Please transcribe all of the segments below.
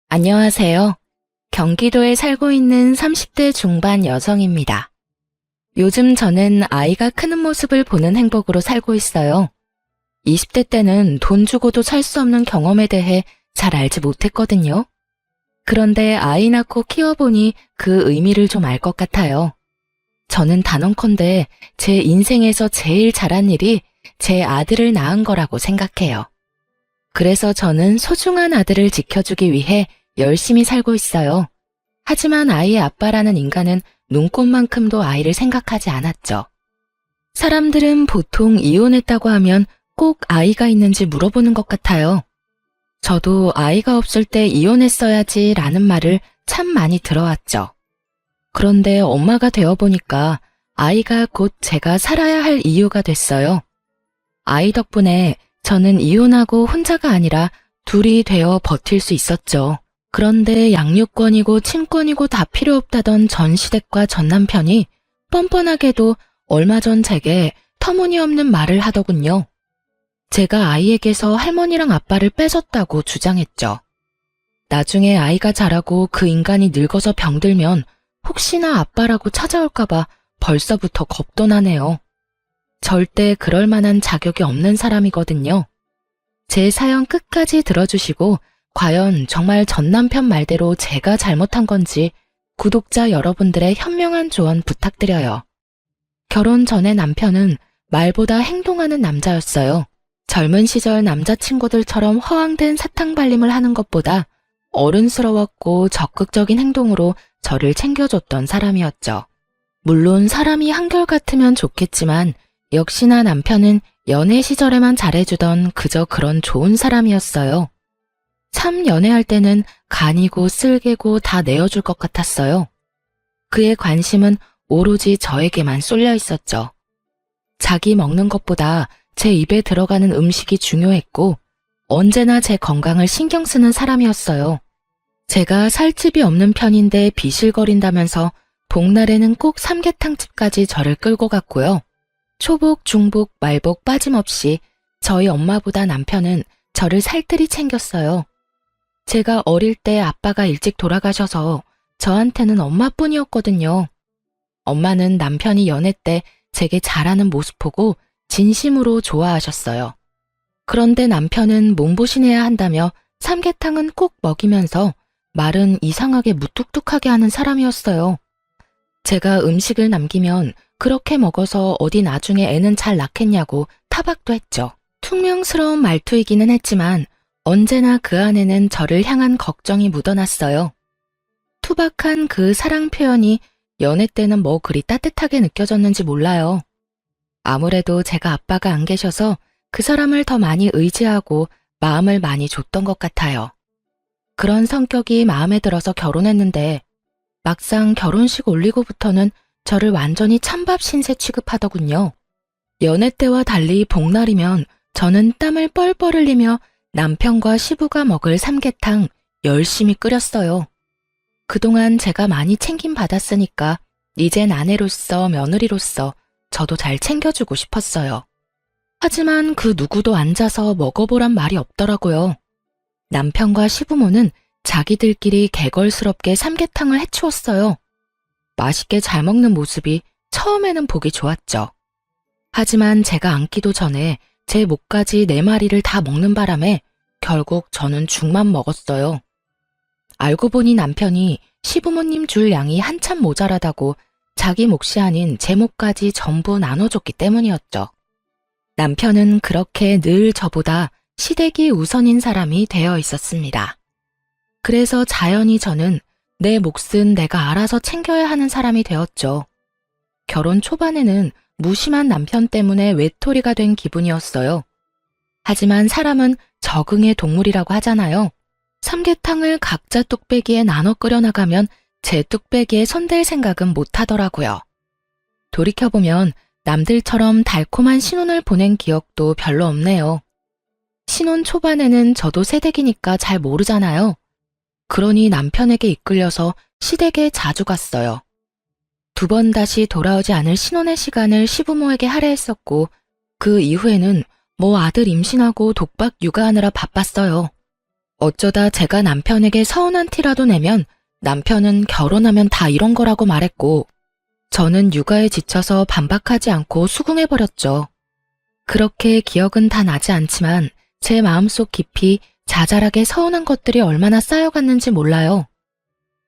안녕하세요. 경기도에 살고 있는 30대 중반 여성입니다. 요즘 저는 아이가 크는 모습을 보는 행복으로 살고 있어요. 20대 때는 돈 주고도 살 수 없는 경험에 대해 잘 알지 못했거든요. 그런데 아이 낳고 키워보니 그 의미를 좀 알 것 같아요. 저는 단언컨대 제 인생에서 제일 잘한 일이 제 아들을 낳은 거라고 생각해요. 그래서 저는 소중한 아들을 지켜주기 위해 열심히 살고 있어요. 하지만 아이의 아빠라는 인간은 눈꽃만큼도 아이를 생각하지 않았죠. 사람들은 보통 이혼했다고 하면 꼭 아이가 있는지 물어보는 것 같아요. 저도 아이가 없을 때 이혼했어야지 라는 말을 참 많이 들어왔죠. 그런데 엄마가 되어보니까 아이가 곧 제가 살아야 할 이유가 됐어요. 아이 덕분에 저는 이혼하고 혼자가 아니라 둘이 되어 버틸 수 있었죠. 그런데 양육권이고 친권이고 다 필요 없다던 전 시댁과 전 남편이 뻔뻔하게도 얼마 전 제게 터무니없는 말을 하더군요. 제가 아이에게서 할머니랑 아빠를 뺏었다고 주장했죠. 나중에 아이가 자라고 그 인간이 늙어서 병들면 혹시나 아빠라고 찾아올까봐 벌써부터 겁도 나네요. 절대 그럴 만한 자격이 없는 사람이거든요. 제 사연 끝까지 들어주시고 과연 정말 전 남편 말대로 제가 잘못한 건지 구독자 여러분들의 현명한 조언 부탁드려요. 결혼 전에 남편은 말보다 행동하는 남자였어요. 젊은 시절 남자친구들처럼 허황된 사탕발림을 하는 것보다 어른스러웠고 적극적인 행동으로 저를 챙겨줬던 사람이었죠. 물론 사람이 한결같으면 좋겠지만 역시나 남편은 연애 시절에만 잘해주던 그저 그런 좋은 사람이었어요. 참 연애할 때는 간이고 쓸개고 다 내어줄 것 같았어요. 그의 관심은 오로지 저에게만 쏠려 있었죠. 자기 먹는 것보다 제 입에 들어가는 음식이 중요했고 언제나 제 건강을 신경 쓰는 사람이었어요. 제가 살집이 없는 편인데 비실거린다면서 복날에는 꼭 삼계탕집까지 저를 끌고 갔고요. 초복, 중복, 말복 빠짐없이 저희 엄마보다 남편은 저를 살뜰히 챙겼어요. 제가 어릴 때 아빠가 일찍 돌아가셔서 저한테는 엄마뿐이었거든요. 엄마는 남편이 연애 때 제게 잘하는 모습 보고 진심으로 좋아하셨어요. 그런데 남편은 몸보신해야 한다며 삼계탕은 꼭 먹이면서 말은 이상하게 무뚝뚝하게 하는 사람이었어요. 제가 음식을 남기면 그렇게 먹어서 어디 나중에 애는 잘 낳겠냐고 타박도 했죠. 퉁명스러운 말투이기는 했지만 언제나 그 안에는 저를 향한 걱정이 묻어났어요. 투박한 그 사랑 표현이 연애 때는 뭐 그리 따뜻하게 느껴졌는지 몰라요. 아무래도 제가 아빠가 안 계셔서 그 사람을 더 많이 의지하고 마음을 많이 줬던 것 같아요. 그런 성격이 마음에 들어서 결혼했는데 막상 결혼식 올리고부터는 저를 완전히 찬밥 신세 취급하더군요. 연애 때와 달리 복날이면 저는 땀을 뻘뻘 흘리며 남편과 시부가 먹을 삼계탕 열심히 끓였어요. 그동안 제가 많이 챙김받았으니까 이젠 아내로서 며느리로서 저도 잘 챙겨주고 싶었어요. 하지만 그 누구도 앉아서 먹어보란 말이 없더라고요. 남편과 시부모는 자기들끼리 개걸스럽게 삼계탕을 해치웠어요. 맛있게 잘 먹는 모습이 처음에는 보기 좋았죠. 하지만 제가 앉기도 전에 제 목까지 4마리를 다 먹는 바람에 결국 저는 죽만 먹었어요. 알고 보니 남편이 시부모님 줄 양이 한참 모자라다고 자기 몫이 아닌 제 몫까지 전부 나눠줬기 때문이었죠. 남편은 그렇게 늘 저보다 시댁이 우선인 사람이 되어 있었습니다. 그래서 자연히 저는 내 몫은 내가 알아서 챙겨야 하는 사람이 되었죠. 결혼 초반에는 무심한 남편 때문에 외톨이가 된 기분이었어요. 하지만 사람은 적응의 동물이라고 하잖아요. 삼계탕을 각자 뚝배기에 나눠 끓여 나가면 제 뚝배기에 손댈 생각은 못 하더라고요. 돌이켜보면 남들처럼 달콤한 신혼을 보낸 기억도 별로 없네요. 신혼 초반에는 저도 새댁이니까 잘 모르잖아요. 그러니 남편에게 이끌려서 시댁에 자주 갔어요. 2번 다시 돌아오지 않을 신혼의 시간을 시부모에게 할애했었고 그 이후에는 뭐 아들 임신하고 독박 육아하느라 바빴어요. 어쩌다 제가 남편에게 서운한 티라도 내면 남편은 결혼하면 다 이런 거라고 말했고, 저는 육아에 지쳐서 반박하지 않고 수긍해버렸죠. 그렇게 기억은 다 나지 않지만 제 마음속 깊이 자잘하게 서운한 것들이 얼마나 쌓여갔는지 몰라요.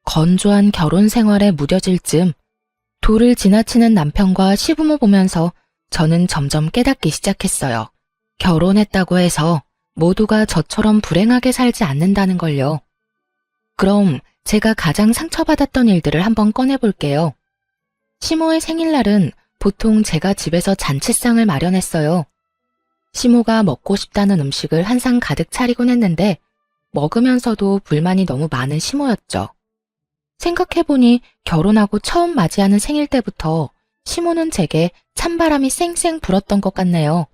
건조한 결혼 생활에 무뎌질 즈음 도를 지나치는 남편과 시부모 보면서 저는 점점 깨닫기 시작했어요. 결혼했다고 해서 모두가 저처럼 불행하게 살지 않는다는 걸요. 그럼 제가 가장 상처받았던 일들을 한번 꺼내볼게요. 시모의 생일날은 보통 제가 집에서 잔치상을 마련했어요. 시모가 먹고 싶다는 음식을 한 상 가득 차리곤 했는데 먹으면서도 불만이 너무 많은 시모였죠. 생각해보니 결혼하고 처음 맞이하는 생일 때부터 시모는 제게 찬바람이 쌩쌩 불었던 것 같네요.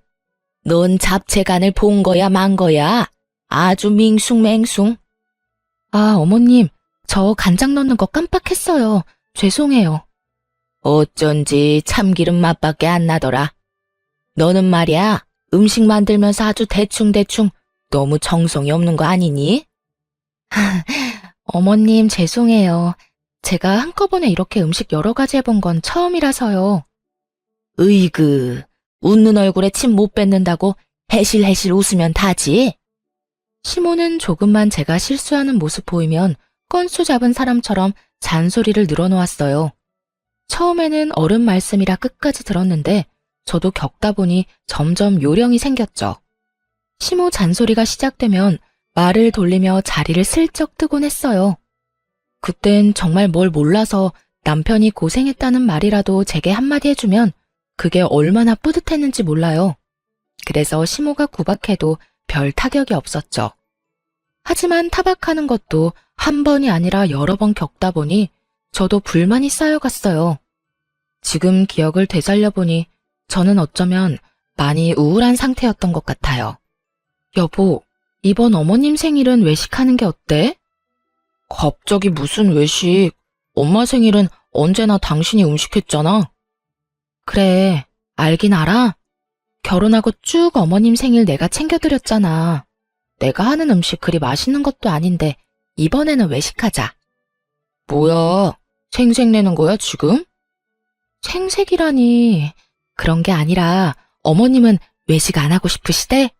넌 잡채간을 본 거야 만 거야? 아주 밍숭맹숭. 아, 어머님, 저 간장 넣는 거 깜빡했어요. 죄송해요. 어쩐지 참기름 맛밖에 안 나더라. 너는 말이야, 음식 만들면서 아주 대충대충 너무 정성이 없는 거 아니니? 어머님, 죄송해요. 제가 한꺼번에 이렇게 음식 여러 가지 해본 건 처음이라서요. 으이그, 웃는 얼굴에 침 못 뱉는다고 해실해실 웃으면 다지? 시모는 조금만 제가 실수하는 모습 보이면 건수 잡은 사람처럼 잔소리를 늘어놓았어요. 처음에는 어른 말씀이라 끝까지 들었는데 저도 겪다 보니 점점 요령이 생겼죠. 시모 잔소리가 시작되면 말을 돌리며 자리를 슬쩍 뜨곤 했어요. 그땐 정말 뭘 몰라서 남편이 고생했다는 말이라도 제게 한마디 해주면 그게 얼마나 뿌듯했는지 몰라요. 그래서 시모가 구박해도 별 타격이 없었죠. 하지만 타박하는 것도 한 번이 아니라 여러 번 겪다 보니 저도 불만이 쌓여갔어요. 지금 기억을 되살려보니 저는 어쩌면 많이 우울한 상태였던 것 같아요. 여보, 이번 어머님 생일은 외식하는 게 어때? 갑자기 무슨 외식? 엄마 생일은 언제나 당신이 음식했잖아. 그래, 알긴 알아. 결혼하고 쭉 어머님 생일 내가 챙겨드렸잖아. 내가 하는 음식 그리 맛있는 것도 아닌데 이번에는 외식하자. 뭐야, 생색내는 거야 지금? 생색이라니. 그런 게 아니라 어머님은 외식 안 하고 싶으시대?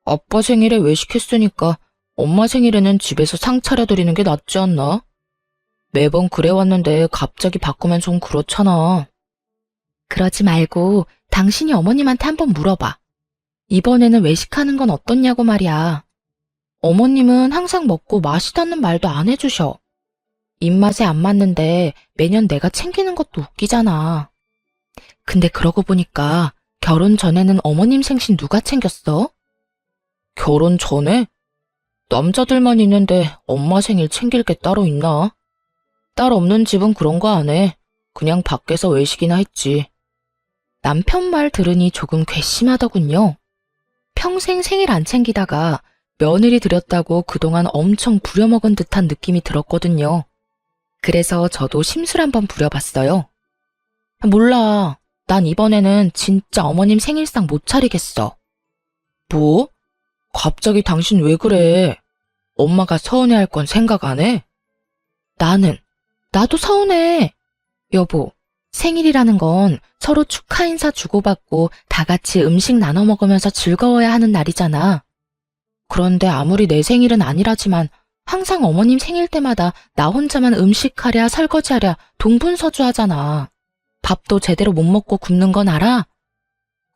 아빠 생일에 외식했으니까 엄마 생일에는 집에서 상 차려드리는 게 낫지 않나? 매번 그래왔는데 갑자기 바꾸면 좀 그렇잖아. 그러지 말고 당신이 어머님한테 한번 물어봐. 이번에는 외식하는 건 어떻냐고 말이야. 어머님은 항상 먹고 맛있다는 말도 안 해주셔. 입맛에 안 맞는데 매년 내가 챙기는 것도 웃기잖아. 근데 그러고 보니까 결혼 전에는 어머님 생신 누가 챙겼어? 결혼 전에? 남자들만 있는데 엄마 생일 챙길 게 따로 있나? 딸 없는 집은 그런 거 안 해. 그냥 밖에서 외식이나 했지. 남편 말 들으니 조금 괘씸하더군요. 평생 생일 안 챙기다가 며느리 들였다고 그동안 엄청 부려먹은 듯한 느낌이 들었거든요. 그래서 저도 심술 한번 부려봤어요. 몰라. 난 이번에는 진짜 어머님 생일상 못 차리겠어. 뭐? 갑자기 당신 왜 그래? 엄마가 서운해할 건 생각 안 해? 나도 서운해. 여보, 생일이라는 건 서로 축하 인사 주고받고 다 같이 음식 나눠 먹으면서 즐거워야 하는 날이잖아. 그런데 아무리 내 생일은 아니라지만 항상 어머님 생일 때마다 나 혼자만 음식하랴 설거지하랴 동분서주하잖아. 밥도 제대로 못 먹고 굶는 건 알아?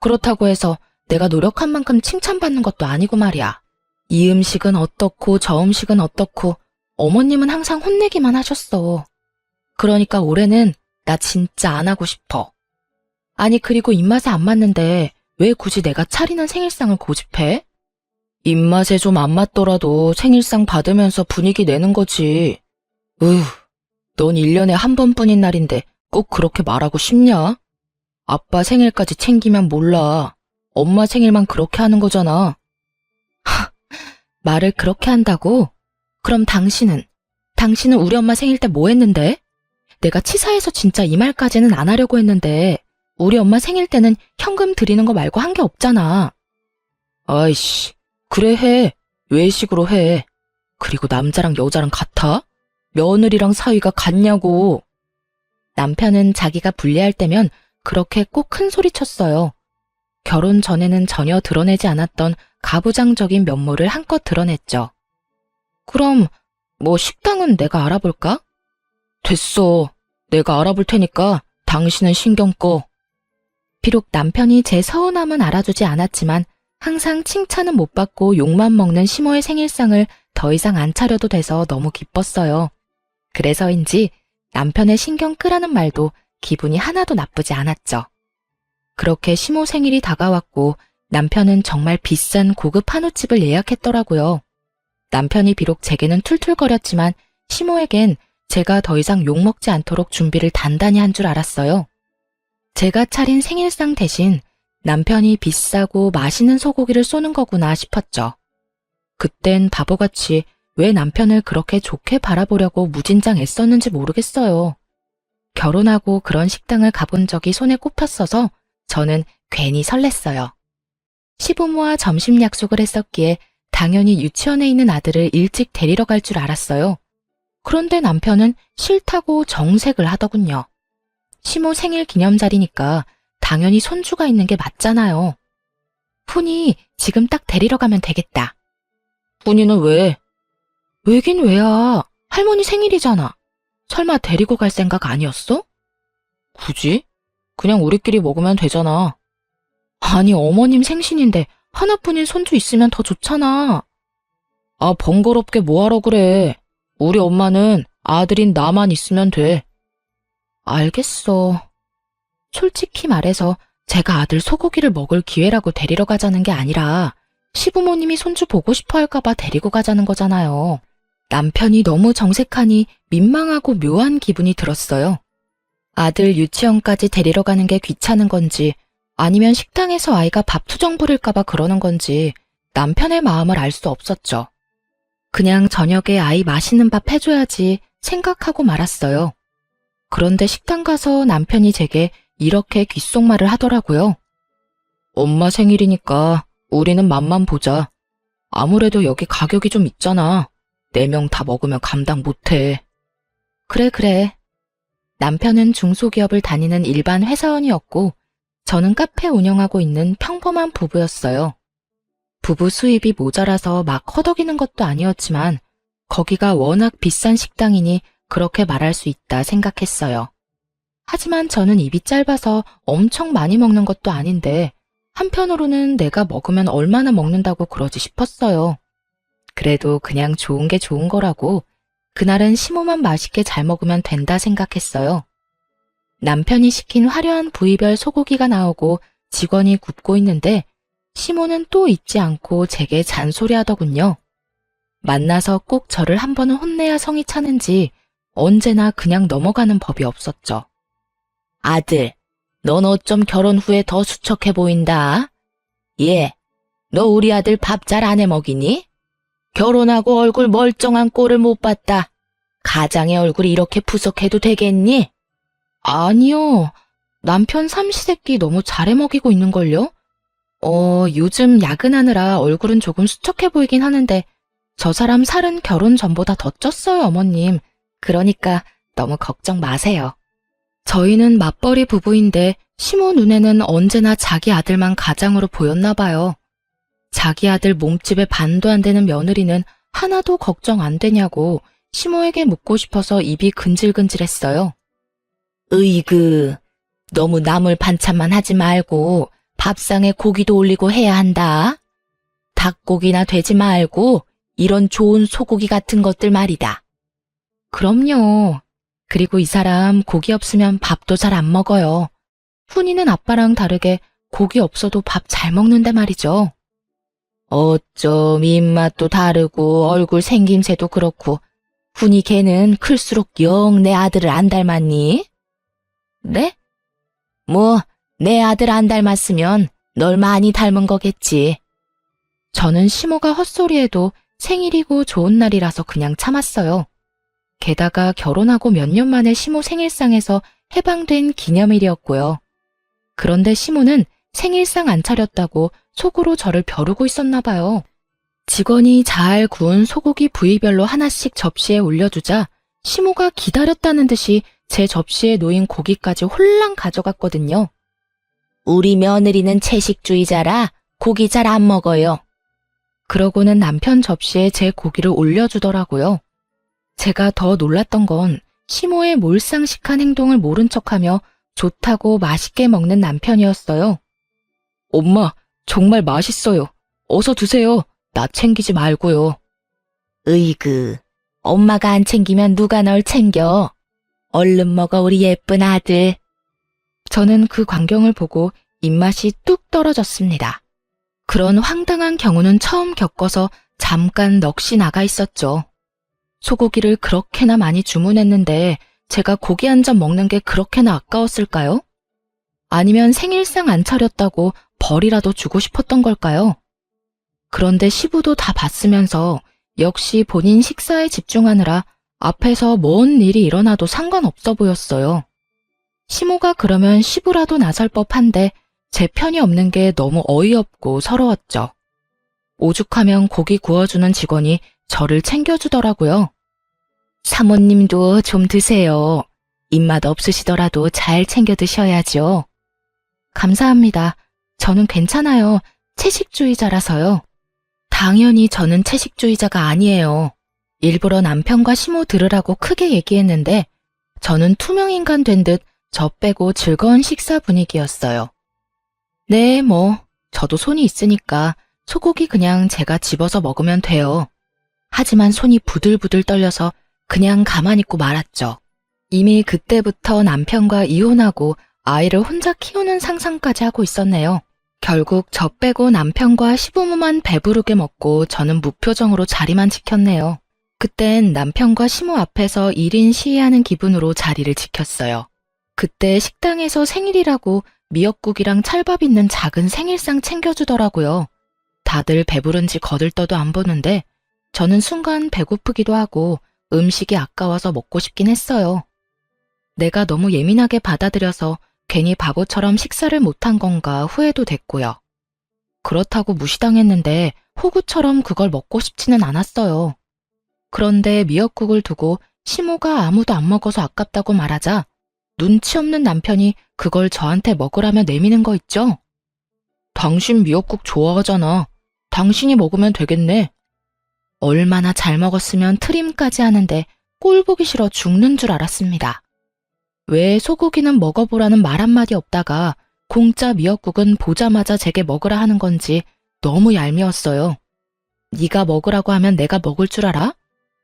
그렇다고 해서 내가 노력한 만큼 칭찬받는 것도 아니고 말이야. 이 음식은 어떻고 저 음식은 어떻고 어머님은 항상 혼내기만 하셨어. 그러니까 올해는 나 진짜 안 하고 싶어. 아니 그리고 입맛에 안 맞는데 왜 굳이 내가 차리는 생일상을 고집해? 입맛에 좀 안 맞더라도 생일상 받으면서 분위기 내는 거지. 넌 1년에 한 번뿐인 날인데 꼭 그렇게 말하고 싶냐? 아빠 생일까지 챙기면 몰라. 엄마 생일만 그렇게 하는 거잖아. 말을 그렇게 한다고? 그럼 당신은 우리 엄마 생일 때 뭐 했는데? 내가 치사해서 진짜 이 말까지는 안 하려고 했는데 우리 엄마 생일 때는 현금 드리는 거 말고 한 게 없잖아. 아이씨, 그래 해. 외식으로 해. 그리고 남자랑 여자랑 같아? 며느리랑 사이가 같냐고. 남편은 자기가 불리할 때면 그렇게 꼭 큰 소리 쳤어요. 결혼 전에는 전혀 드러내지 않았던 가부장적인 면모를 한껏 드러냈죠. 그럼 뭐 식당은 내가 알아볼까? 됐어. 내가 알아볼 테니까 당신은 신경 꺼. 비록 남편이 제 서운함은 알아주지 않았지만 항상 칭찬은 못 받고 욕만 먹는 시모의 생일상을 더 이상 안 차려도 돼서 너무 기뻤어요. 그래서인지 남편의 신경 끄라는 말도 기분이 하나도 나쁘지 않았죠. 그렇게 시모 생일이 다가왔고 남편은 정말 비싼 고급 한우집을 예약했더라고요. 남편이 비록 제게는 툴툴거렸지만 시모에겐 제가 더 이상 욕먹지 않도록 준비를 단단히 한 줄 알았어요. 제가 차린 생일상 대신 남편이 비싸고 맛있는 소고기를 쏘는 거구나 싶었죠. 그땐 바보같이 왜 남편을 그렇게 좋게 바라보려고 무진장 애썼는지 모르겠어요. 결혼하고 그런 식당을 가본 적이 손에 꼽혔어서 저는 괜히 설렜어요. 시부모와 점심 약속을 했었기에 당연히 유치원에 있는 아들을 일찍 데리러 갈 줄 알았어요. 그런데 남편은 싫다고 정색을 하더군요. 시모 생일 기념자리니까 당연히 손주가 있는 게 맞잖아요. 푼이 지금 딱 데리러 가면 되겠다. 푼이는 왜? 왜긴 왜야. 할머니 생일이잖아. 설마 데리고 갈 생각 아니었어? 굳이? 그냥 우리끼리 먹으면 되잖아. 아니, 어머님 생신인데 하나뿐인 손주 있으면 더 좋잖아. 아, 번거롭게 뭐하러 그래. 우리 엄마는 아들인 나만 있으면 돼. 알겠어. 솔직히 말해서 제가 아들 소고기를 먹을 기회라고 데리러 가자는 게 아니라 시부모님이 손주 보고 싶어 할까봐 데리고 가자는 거잖아요. 남편이 너무 정색하니 민망하고 묘한 기분이 들었어요. 아들 유치원까지 데리러 가는 게 귀찮은 건지 아니면 식당에서 아이가 밥 투정 부릴까봐 그러는 건지 남편의 마음을 알 수 없었죠. 그냥 저녁에 아이 맛있는 밥 해줘야지 생각하고 말았어요. 그런데 식당 가서 남편이 제게 이렇게 귓속말을 하더라고요. 엄마 생일이니까 우리는 맛만 보자. 아무래도 여기 가격이 좀 있잖아. 4명 다 먹으면 감당 못해. 그래. 남편은 중소기업을 다니는 일반 회사원이었고 저는 카페 운영하고 있는 평범한 부부였어요. 부부 수입이 모자라서 막 허덕이는 것도 아니었지만 거기가 워낙 비싼 식당이니 그렇게 말할 수 있다 생각했어요. 하지만 저는 입이 짧아서 엄청 많이 먹는 것도 아닌데 한편으로는 내가 먹으면 얼마나 먹는다고 그러지 싶었어요. 그래도 그냥 좋은 게 좋은 거라고 그날은 시모만 맛있게 잘 먹으면 된다 생각했어요. 남편이 시킨 화려한 부위별 소고기가 나오고 직원이 굽고 있는데 시모는 또 잊지 않고 제게 잔소리하더군요. 만나서 꼭 저를 한 번은 혼내야 성이 차는지 언제나 그냥 넘어가는 법이 없었죠. 아들, 넌 어쩜 결혼 후에 더 수척해 보인다. 예, 너 우리 아들 밥 잘 안 해 먹이니? 결혼하고 얼굴 멀쩡한 꼴을 못 봤다. 가장의 얼굴이 이렇게 푸석해도 되겠니? 아니요. 남편 삼시세끼 너무 잘해 먹이고 있는걸요? 요즘 야근하느라 얼굴은 조금 수척해 보이긴 하는데 저 사람 살은 결혼 전보다 더 쪘어요, 어머님. 그러니까 너무 걱정 마세요. 저희는 맞벌이 부부인데 시모 눈에는 언제나 자기 아들만 가장으로 보였나 봐요. 자기 아들 몸집에 반도 안 되는 며느리는 하나도 걱정 안 되냐고 시모에게 묻고 싶어서 입이 근질근질했어요. 으이그, 너무 나물 반찬만 하지 말고 밥상에 고기도 올리고 해야 한다. 닭고기나 돼지 말고 이런 좋은 소고기 같은 것들 말이다. 그럼요. 그리고 이 사람 고기 없으면 밥도 잘 안 먹어요. 훈이는 아빠랑 다르게 고기 없어도 밥 잘 먹는데 말이죠. 어쩜 입맛도 다르고 얼굴 생김새도 그렇고 훈이 걔는 클수록 영 내 아들을 안 닮았니? 네? 뭐 내 아들 안 닮았으면 널 많이 닮은 거겠지. 저는 시모가 헛소리해도 생일이고 좋은 날이라서 그냥 참았어요. 게다가 결혼하고 몇 년 만에 시모 생일상에서 해방된 기념일이었고요. 그런데 시모는 생일상 안 차렸다고 속으로 저를 벼르고 있었나 봐요. 직원이 잘 구운 소고기 부위별로 하나씩 접시에 올려주자 시모가 기다렸다는 듯이 제 접시에 놓인 고기까지 홀랑 가져갔거든요. 우리 며느리는 채식주의자라 고기 잘 안 먹어요. 그러고는 남편 접시에 제 고기를 올려주더라고요. 제가 더 놀랐던 건 시모의 몰상식한 행동을 모른 척하며 좋다고 맛있게 먹는 남편이었어요. 엄마, 정말 맛있어요. 어서 드세요. 나 챙기지 말고요. 으이그, 엄마가 안 챙기면 누가 널 챙겨. 얼른 먹어 우리 예쁜 아들. 저는 그 광경을 보고 입맛이 뚝 떨어졌습니다. 그런 황당한 경우는 처음 겪어서 잠깐 넋이 나가 있었죠. 소고기를 그렇게나 많이 주문했는데 제가 고기 한 점 먹는 게 그렇게나 아까웠을까요? 아니면 생일상 안 차렸다고 벌이라도 주고 싶었던 걸까요? 그런데 시부도 다 봤으면서 역시 본인 식사에 집중하느라 앞에서 뭔 일이 일어나도 상관없어 보였어요. 시모가 그러면 시부라도 나설 법한데 제 편이 없는 게 너무 어이없고 서러웠죠. 오죽하면 고기 구워주는 직원이 저를 챙겨주더라고요. 사모님도 좀 드세요. 입맛 없으시더라도 잘 챙겨 드셔야죠. 감사합니다. 저는 괜찮아요. 채식주의자라서요. 당연히 저는 채식주의자가 아니에요. 일부러 남편과 시모 들으라고 크게 얘기했는데 저는 투명인간 된 듯 저 빼고 즐거운 식사 분위기였어요. 네, 저도 손이 있으니까 소고기 그냥 제가 집어서 먹으면 돼요. 하지만 손이 부들부들 떨려서 그냥 가만히 있고 말았죠. 이미 그때부터 남편과 이혼하고 아이를 혼자 키우는 상상까지 하고 있었네요. 결국 저 빼고 남편과 시부모만 배부르게 먹고 저는 무표정으로 자리만 지켰네요. 그땐 남편과 시모 앞에서 1인 시위하는 기분으로 자리를 지켰어요. 그때 식당에서 생일이라고 미역국이랑 찰밥 있는 작은 생일상 챙겨주더라고요. 다들 배부른지 거들떠도 안 보는데 저는 순간 배고프기도 하고 음식이 아까워서 먹고 싶긴 했어요. 내가 너무 예민하게 받아들여서 괜히 바보처럼 식사를 못한 건가 후회도 됐고요. 그렇다고 무시당했는데 호구처럼 그걸 먹고 싶지는 않았어요. 그런데 미역국을 두고 시모가 아무도 안 먹어서 아깝다고 말하자 눈치 없는 남편이 그걸 저한테 먹으라며 내미는 거 있죠? 당신 미역국 좋아하잖아. 당신이 먹으면 되겠네. 얼마나 잘 먹었으면 트림까지 하는데 꼴 보기 싫어 죽는 줄 알았습니다. 왜 소고기는 먹어보라는 말 한마디 없다가 공짜 미역국은 보자마자 제게 먹으라 하는 건지 너무 얄미웠어요. 네가 먹으라고 하면 내가 먹을 줄 알아?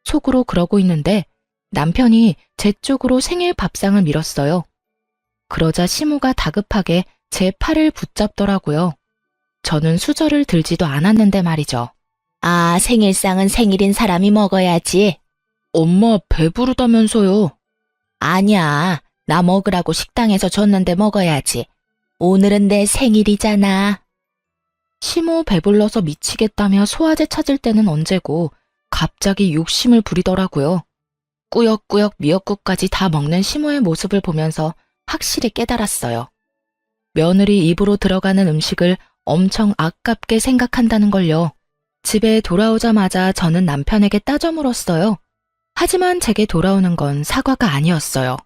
속으로 그러고 있는데 남편이 제 쪽으로 생일 밥상을 밀었어요. 그러자 시모가 다급하게 제 팔을 붙잡더라고요. 저는 수저를 들지도 않았는데 말이죠. 아, 생일상은 생일인 사람이 먹어야지. 엄마 배부르다면서요. 아니야, 나 먹으라고 식당에서 줬는데 먹어야지. 오늘은 내 생일이잖아. 시모 배불러서 미치겠다며 소화제 찾을 때는 언제고 갑자기 욕심을 부리더라고요. 꾸역꾸역 미역국까지 다 먹는 시모의 모습을 보면서 확실히 깨달았어요. 며느리 입으로 들어가는 음식을 엄청 아깝게 생각한다는 걸요. 집에 돌아오자마자 저는 남편에게 따져 물었어요. 하지만 제게 돌아오는 건 사과가 아니었어요.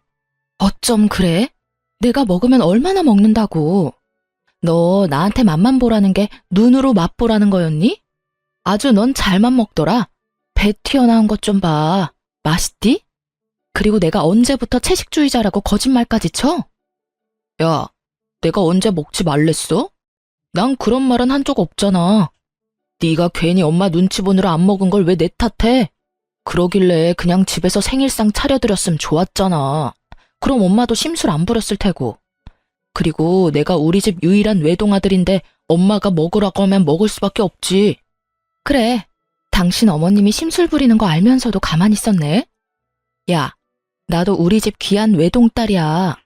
어쩜 그래? 내가 먹으면 얼마나 먹는다고. 너 나한테 맛만 보라는 게 눈으로 맛보라는 거였니? 아주 넌 잘만 먹더라. 배 튀어나온 것 좀 봐. 맛있디? 그리고 내가 언제부터 채식주의자라고 거짓말까지 쳐? 야, 내가 언제 먹지 말랬어? 난 그런 말은 한 적 없잖아. 네가 괜히 엄마 눈치 보느라 안 먹은 걸 왜 내 탓해? 그러길래 그냥 집에서 생일상 차려드렸으면 좋았잖아. 그럼 엄마도 심술 안 부렸을 테고. 그리고 내가 우리 집 유일한 외동아들인데 엄마가 먹으라고 하면 먹을 수밖에 없지. 그래, 당신 어머님이 심술 부리는 거 알면서도 가만히 있었네. 야, 나도 우리 집 귀한 외동딸이야.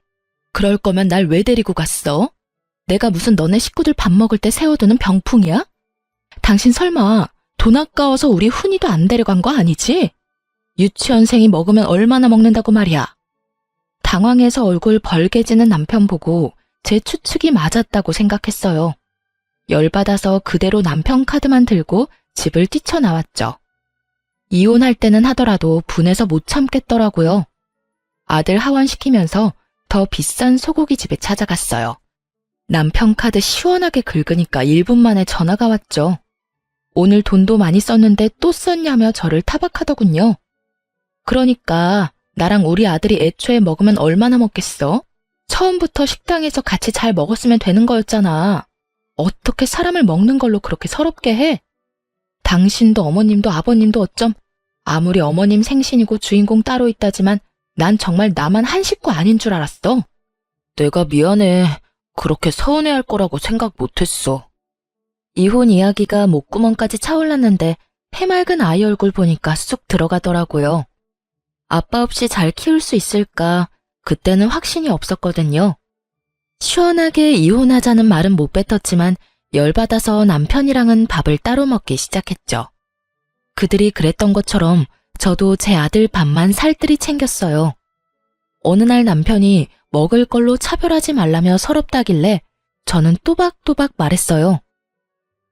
그럴 거면 날 왜 데리고 갔어? 내가 무슨 너네 식구들 밥 먹을 때 세워두는 병풍이야? 당신 설마 돈 아까워서 우리 훈이도 안 데려간 거 아니지? 유치원생이 먹으면 얼마나 먹는다고 말이야. 당황해서 얼굴 벌개지는 남편 보고 제 추측이 맞았다고 생각했어요. 열받아서 그대로 남편 카드만 들고 집을 뛰쳐나왔죠. 이혼할 때는 하더라도 분해서 못 참겠더라고요. 아들 하원시키면서 더 비싼 소고기 집에 찾아갔어요. 남편 카드 시원하게 긁으니까 1분 만에 전화가 왔죠. 오늘 돈도 많이 썼는데 또 썼냐며 저를 타박하더군요. 그러니까 나랑 우리 아들이 애초에 먹으면 얼마나 먹겠어? 처음부터 식당에서 같이 잘 먹었으면 되는 거였잖아. 어떻게 사람을 먹는 걸로 그렇게 서럽게 해? 당신도 어머님도 아버님도 어쩜 아무리 어머님 생신이고 주인공 따로 있다지만 난 정말 나만 한 식구 아닌 줄 알았어. 내가 미안해. 그렇게 서운해할 거라고 생각 못했어. 이혼 이야기가 목구멍까지 차올랐는데 해맑은 아이 얼굴 보니까 쑥 들어가더라고요. 아빠 없이 잘 키울 수 있을까? 그때는 확신이 없었거든요. 시원하게 이혼하자는 말은 못 뱉었지만 열받아서 남편이랑은 밥을 따로 먹기 시작했죠. 그들이 그랬던 것처럼 저도 제 아들 밥만 살뜰히 챙겼어요. 어느 날 남편이 먹을 걸로 차별하지 말라며 서럽다길래 저는 또박또박 말했어요.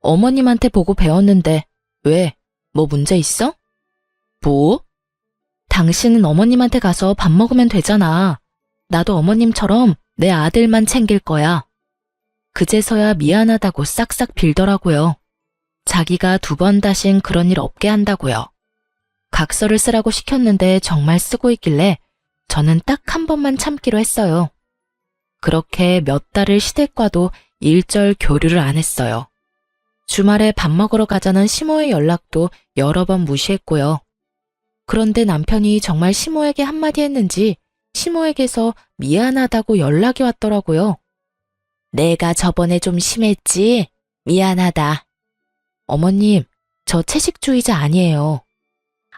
어머님한테 보고 배웠는데 왜? 뭐 문제 있어? 뭐? 당신은 어머님한테 가서 밥 먹으면 되잖아. 나도 어머님처럼 내 아들만 챙길 거야. 그제서야 미안하다고 싹싹 빌더라고요. 자기가 2번 다신 그런 일 없게 한다고요. 각서를 쓰라고 시켰는데 정말 쓰고 있길래 저는 딱 1번만 참기로 했어요. 그렇게 몇 달을 시댁과도 일절 교류를 안 했어요. 주말에 밥 먹으러 가자는 시모의 연락도 여러 번 무시했고요. 그런데 남편이 정말 시모에게 한마디 했는지 시모에게서 미안하다고 연락이 왔더라고요. 내가 저번에 좀 심했지? 미안하다. 어머님, 저 채식주의자 아니에요.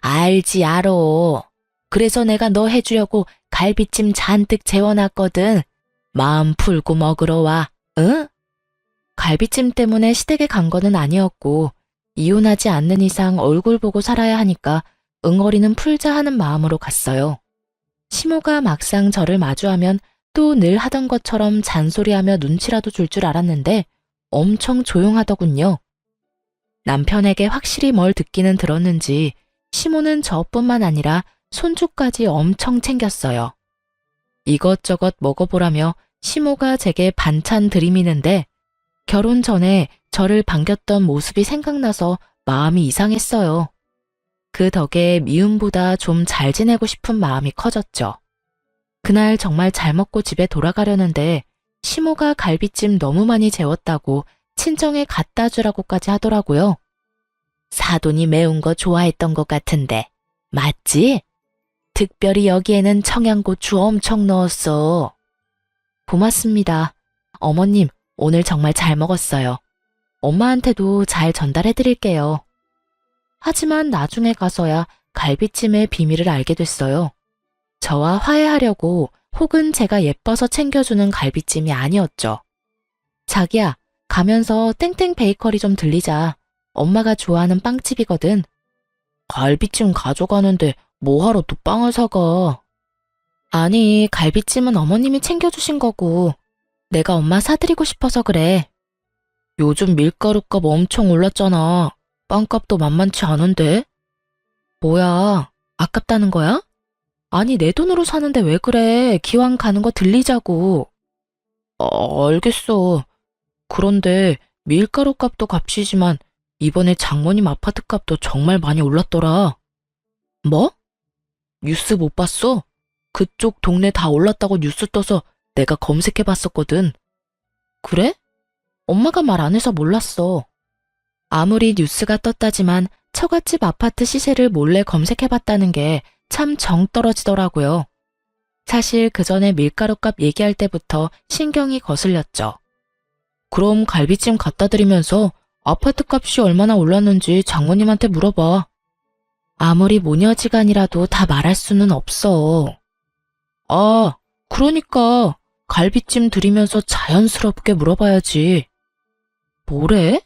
알지, 알어. 그래서 내가 너 해주려고 갈비찜 잔뜩 재워놨거든. 마음 풀고 먹으러 와, 응? 갈비찜 때문에 시댁에 간 거는 아니었고 이혼하지 않는 이상 얼굴 보고 살아야 하니까 응어리는 풀자 하는 마음으로 갔어요. 시모가 막상 저를 마주하면 또 늘 하던 것처럼 잔소리하며 눈치라도 줄 줄 알았는데 엄청 조용하더군요. 남편에게 확실히 뭘 듣기는 들었는지 시모는 저뿐만 아니라 손주까지 엄청 챙겼어요. 이것저것 먹어보라며 시모가 제게 반찬 들이미는데 결혼 전에 저를 반겼던 모습이 생각나서 마음이 이상했어요. 그 덕에 미움보다 좀 잘 지내고 싶은 마음이 커졌죠. 그날 정말 잘 먹고 집에 돌아가려는데 시모가 갈비찜 너무 많이 재웠다고 친정에 갖다 주라고까지 하더라고요. 사돈이 매운 거 좋아했던 것 같은데 맞지? 특별히 여기에는 청양고추 엄청 넣었어. 고맙습니다. 어머님, 오늘 정말 잘 먹었어요. 엄마한테도 잘 전달해드릴게요. 하지만 나중에 가서야 갈비찜의 비밀을 알게 됐어요. 저와 화해하려고 혹은 제가 예뻐서 챙겨주는 갈비찜이 아니었죠. 자기야, 가면서 땡땡 베이커리 좀 들리자. 엄마가 좋아하는 빵집이거든. 갈비찜 가져가는데 뭐하러 또 빵을 사가? 아니, 갈비찜은 어머님이 챙겨주신 거고 내가 엄마 사드리고 싶어서 그래. 요즘 밀가루값 엄청 올랐잖아. 빵값도 만만치 않은데? 뭐야, 아깝다는 거야? 아니, 내 돈으로 사는데 왜 그래? 기왕 가는 거 들리자고. 알겠어. 그런데 밀가루 값도 값이지만 이번에 장모님 아파트 값도 정말 많이 올랐더라. 뭐? 뉴스 못 봤어? 그쪽 동네 다 올랐다고 뉴스 떠서 내가 검색해 봤었거든. 그래? 엄마가 말 안 해서 몰랐어. 아무리 뉴스가 떴다지만 처갓집 아파트 시세를 몰래 검색해 봤다는 게 참 정 떨어지더라고요. 사실 그 전에 밀가루값 얘기할 때부터 신경이 거슬렸죠. 그럼 갈비찜 갖다 드리면서 아파트 값이 얼마나 올랐는지 장모님한테 물어봐. 아무리 모녀지간이라도 다 말할 수는 없어. 아, 그러니까 갈비찜 드리면서 자연스럽게 물어봐야지. 뭐래?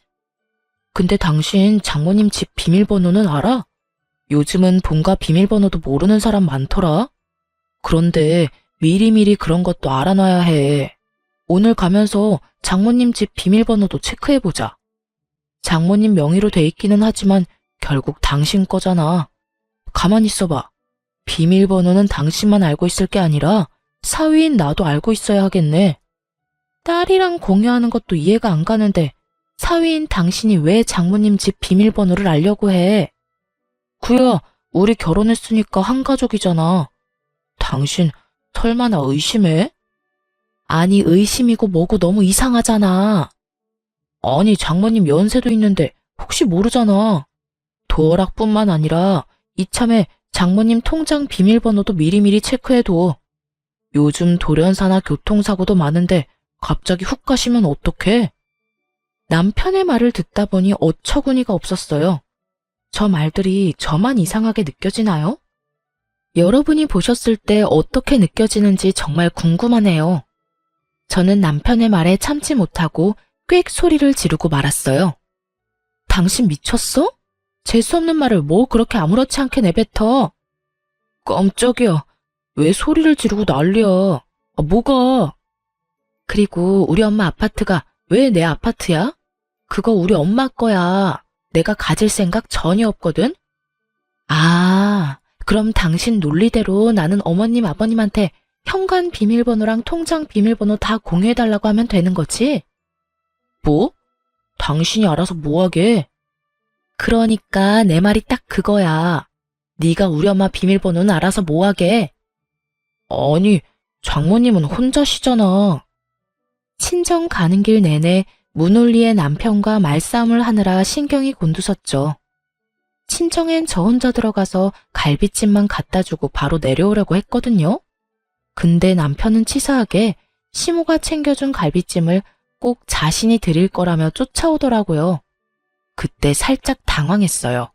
근데 당신 장모님 집 비밀번호는 알아? 요즘은 본가 비밀번호도 모르는 사람 많더라. 그런데 미리미리 그런 것도 알아놔야 해. 오늘 가면서 장모님 집 비밀번호도 체크해보자. 장모님 명의로 돼 있기는 하지만 결국 당신 거잖아. 가만히 있어봐. 비밀번호는 당신만 알고 있을 게 아니라 사위인 나도 알고 있어야 하겠네. 딸이랑 공유하는 것도 이해가 안 가는데 사위인 당신이 왜 장모님 집 비밀번호를 알려고 해? 구야, 우리 결혼했으니까 한 가족이잖아. 당신 설마 나 의심해? 아니, 의심이고 뭐고 너무 이상하잖아. 아니, 장모님 연세도 있는데 혹시 모르잖아. 도어락뿐만 아니라 이참에 장모님 통장 비밀번호도 미리미리 체크해둬. 요즘 돌연사나 교통사고도 많은데 갑자기 훅 가시면 어떡해? 남편의 말을 듣다 보니 어처구니가 없었어요. 저 말들이 저만 이상하게 느껴지나요? 여러분이 보셨을 때 어떻게 느껴지는지 정말 궁금하네요. 저는 남편의 말에 참지 못하고 꽥 소리를 지르고 말았어요. 당신 미쳤어? 재수없는 말을 뭐 그렇게 아무렇지 않게 내뱉어? 깜짝이야. 왜 소리를 지르고 난리야? 뭐가? 그리고 우리 엄마 아파트가 왜 내 아파트야? 그거 우리 엄마 거야. 내가 가질 생각 전혀 없거든? 아, 그럼 당신 논리대로 나는 어머님 아버님한테 현관 비밀번호랑 통장 비밀번호 다 공유해달라고 하면 되는 거지? 뭐? 당신이 알아서 뭐하게? 그러니까 내 말이 딱 그거야. 네가 우리 엄마 비밀번호는 알아서 뭐하게? 아니, 장모님은 혼자시잖아. 친정 가는 길 내내 문홀리의 남편과 말싸움을 하느라 신경이 곤두섰죠. 친정엔 저 혼자 들어가서 갈비찜만 갖다 주고 바로 내려오려고 했거든요. 근데 남편은 치사하게 시모가 챙겨준 갈비찜을 꼭 자신이 드릴 거라며 쫓아오더라고요. 그때 살짝 당황했어요.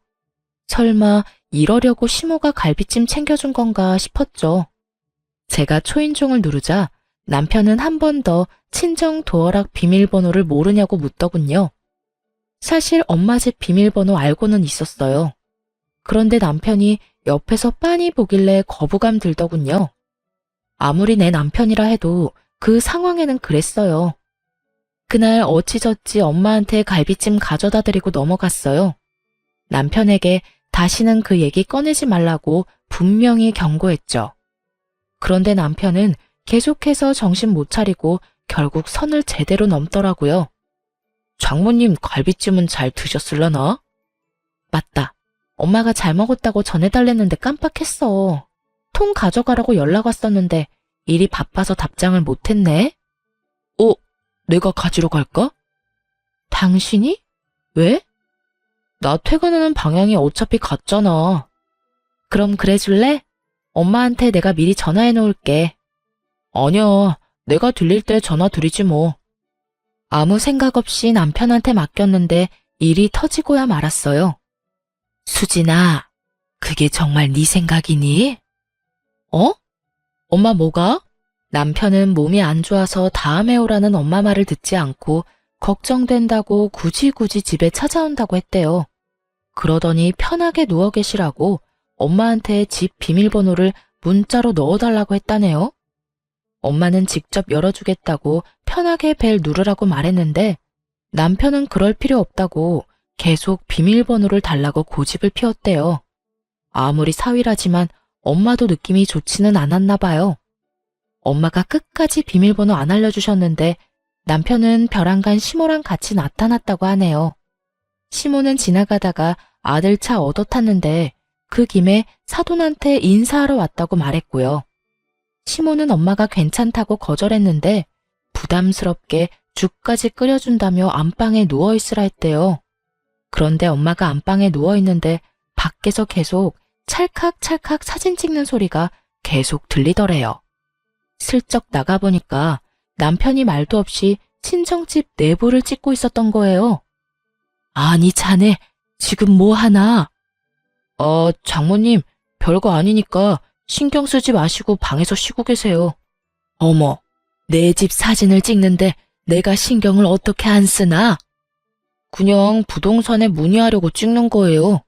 설마 이러려고 시모가 갈비찜 챙겨준 건가 싶었죠. 제가 초인종을 누르자 남편은 한 번 더 친정 도어락 비밀번호를 모르냐고 묻더군요. 사실 엄마 집 비밀번호 알고는 있었어요. 그런데 남편이 옆에서 빤히 보길래 거부감 들더군요. 아무리 내 남편이라 해도 그 상황에는 그랬어요. 그날 어찌저찌 엄마한테 갈비찜 가져다 드리고 넘어갔어요. 남편에게 다시는 그 얘기 꺼내지 말라고 분명히 경고했죠. 그런데 남편은 계속해서 정신 못 차리고 결국 선을 제대로 넘더라고요. 장모님 갈비찜은 잘 드셨을라나? 맞다. 엄마가 잘 먹었다고 전해달랬는데 깜빡했어. 통 가져가라고 연락 왔었는데 일이 바빠서 답장을 못했네. 내가 가지러 갈까? 당신이? 왜? 나 퇴근하는 방향이 어차피 같잖아. 그럼 그래줄래? 엄마한테 내가 미리 전화해 놓을게. 아니야, 내가 들릴 때 전화 드리지 뭐. 아무 생각 없이 남편한테 맡겼는데 일이 터지고야 말았어요. 수진아, 그게 정말 네 생각이니? 엄마 뭐가? 남편은 몸이 안 좋아서 다음에 오라는 엄마 말을 듣지 않고 걱정된다고 굳이 집에 찾아온다고 했대요. 그러더니 편하게 누워 계시라고 엄마한테 집 비밀번호를 문자로 넣어달라고 했다네요. 엄마는 직접 열어주겠다고 편하게 벨 누르라고 말했는데 남편은 그럴 필요 없다고 계속 비밀번호를 달라고 고집을 피웠대요. 아무리 사위라지만 엄마도 느낌이 좋지는 않았나 봐요. 엄마가 끝까지 비밀번호 안 알려주셨는데 남편은 벼랑간 시모랑 같이 나타났다고 하네요. 시모는 지나가다가 아들 차 얻어 탔는데 그 김에 사돈한테 인사하러 왔다고 말했고요. 시모는 엄마가 괜찮다고 거절했는데 부담스럽게 죽까지 끓여준다며 안방에 누워있으라 했대요. 그런데 엄마가 안방에 누워있는데 밖에서 계속 찰칵찰칵 사진 찍는 소리가 계속 들리더래요. 슬쩍 나가보니까 남편이 말도 없이 친정집 내부를 찍고 있었던 거예요. 아니 자네 지금 뭐 하나? 장모님 별거 아니니까 신경 쓰지 마시고 방에서 쉬고 계세요. 어머, 내 집 사진을 찍는데 내가 신경을 어떻게 안 쓰나? 그냥 부동산에 문의하려고 찍는 거예요.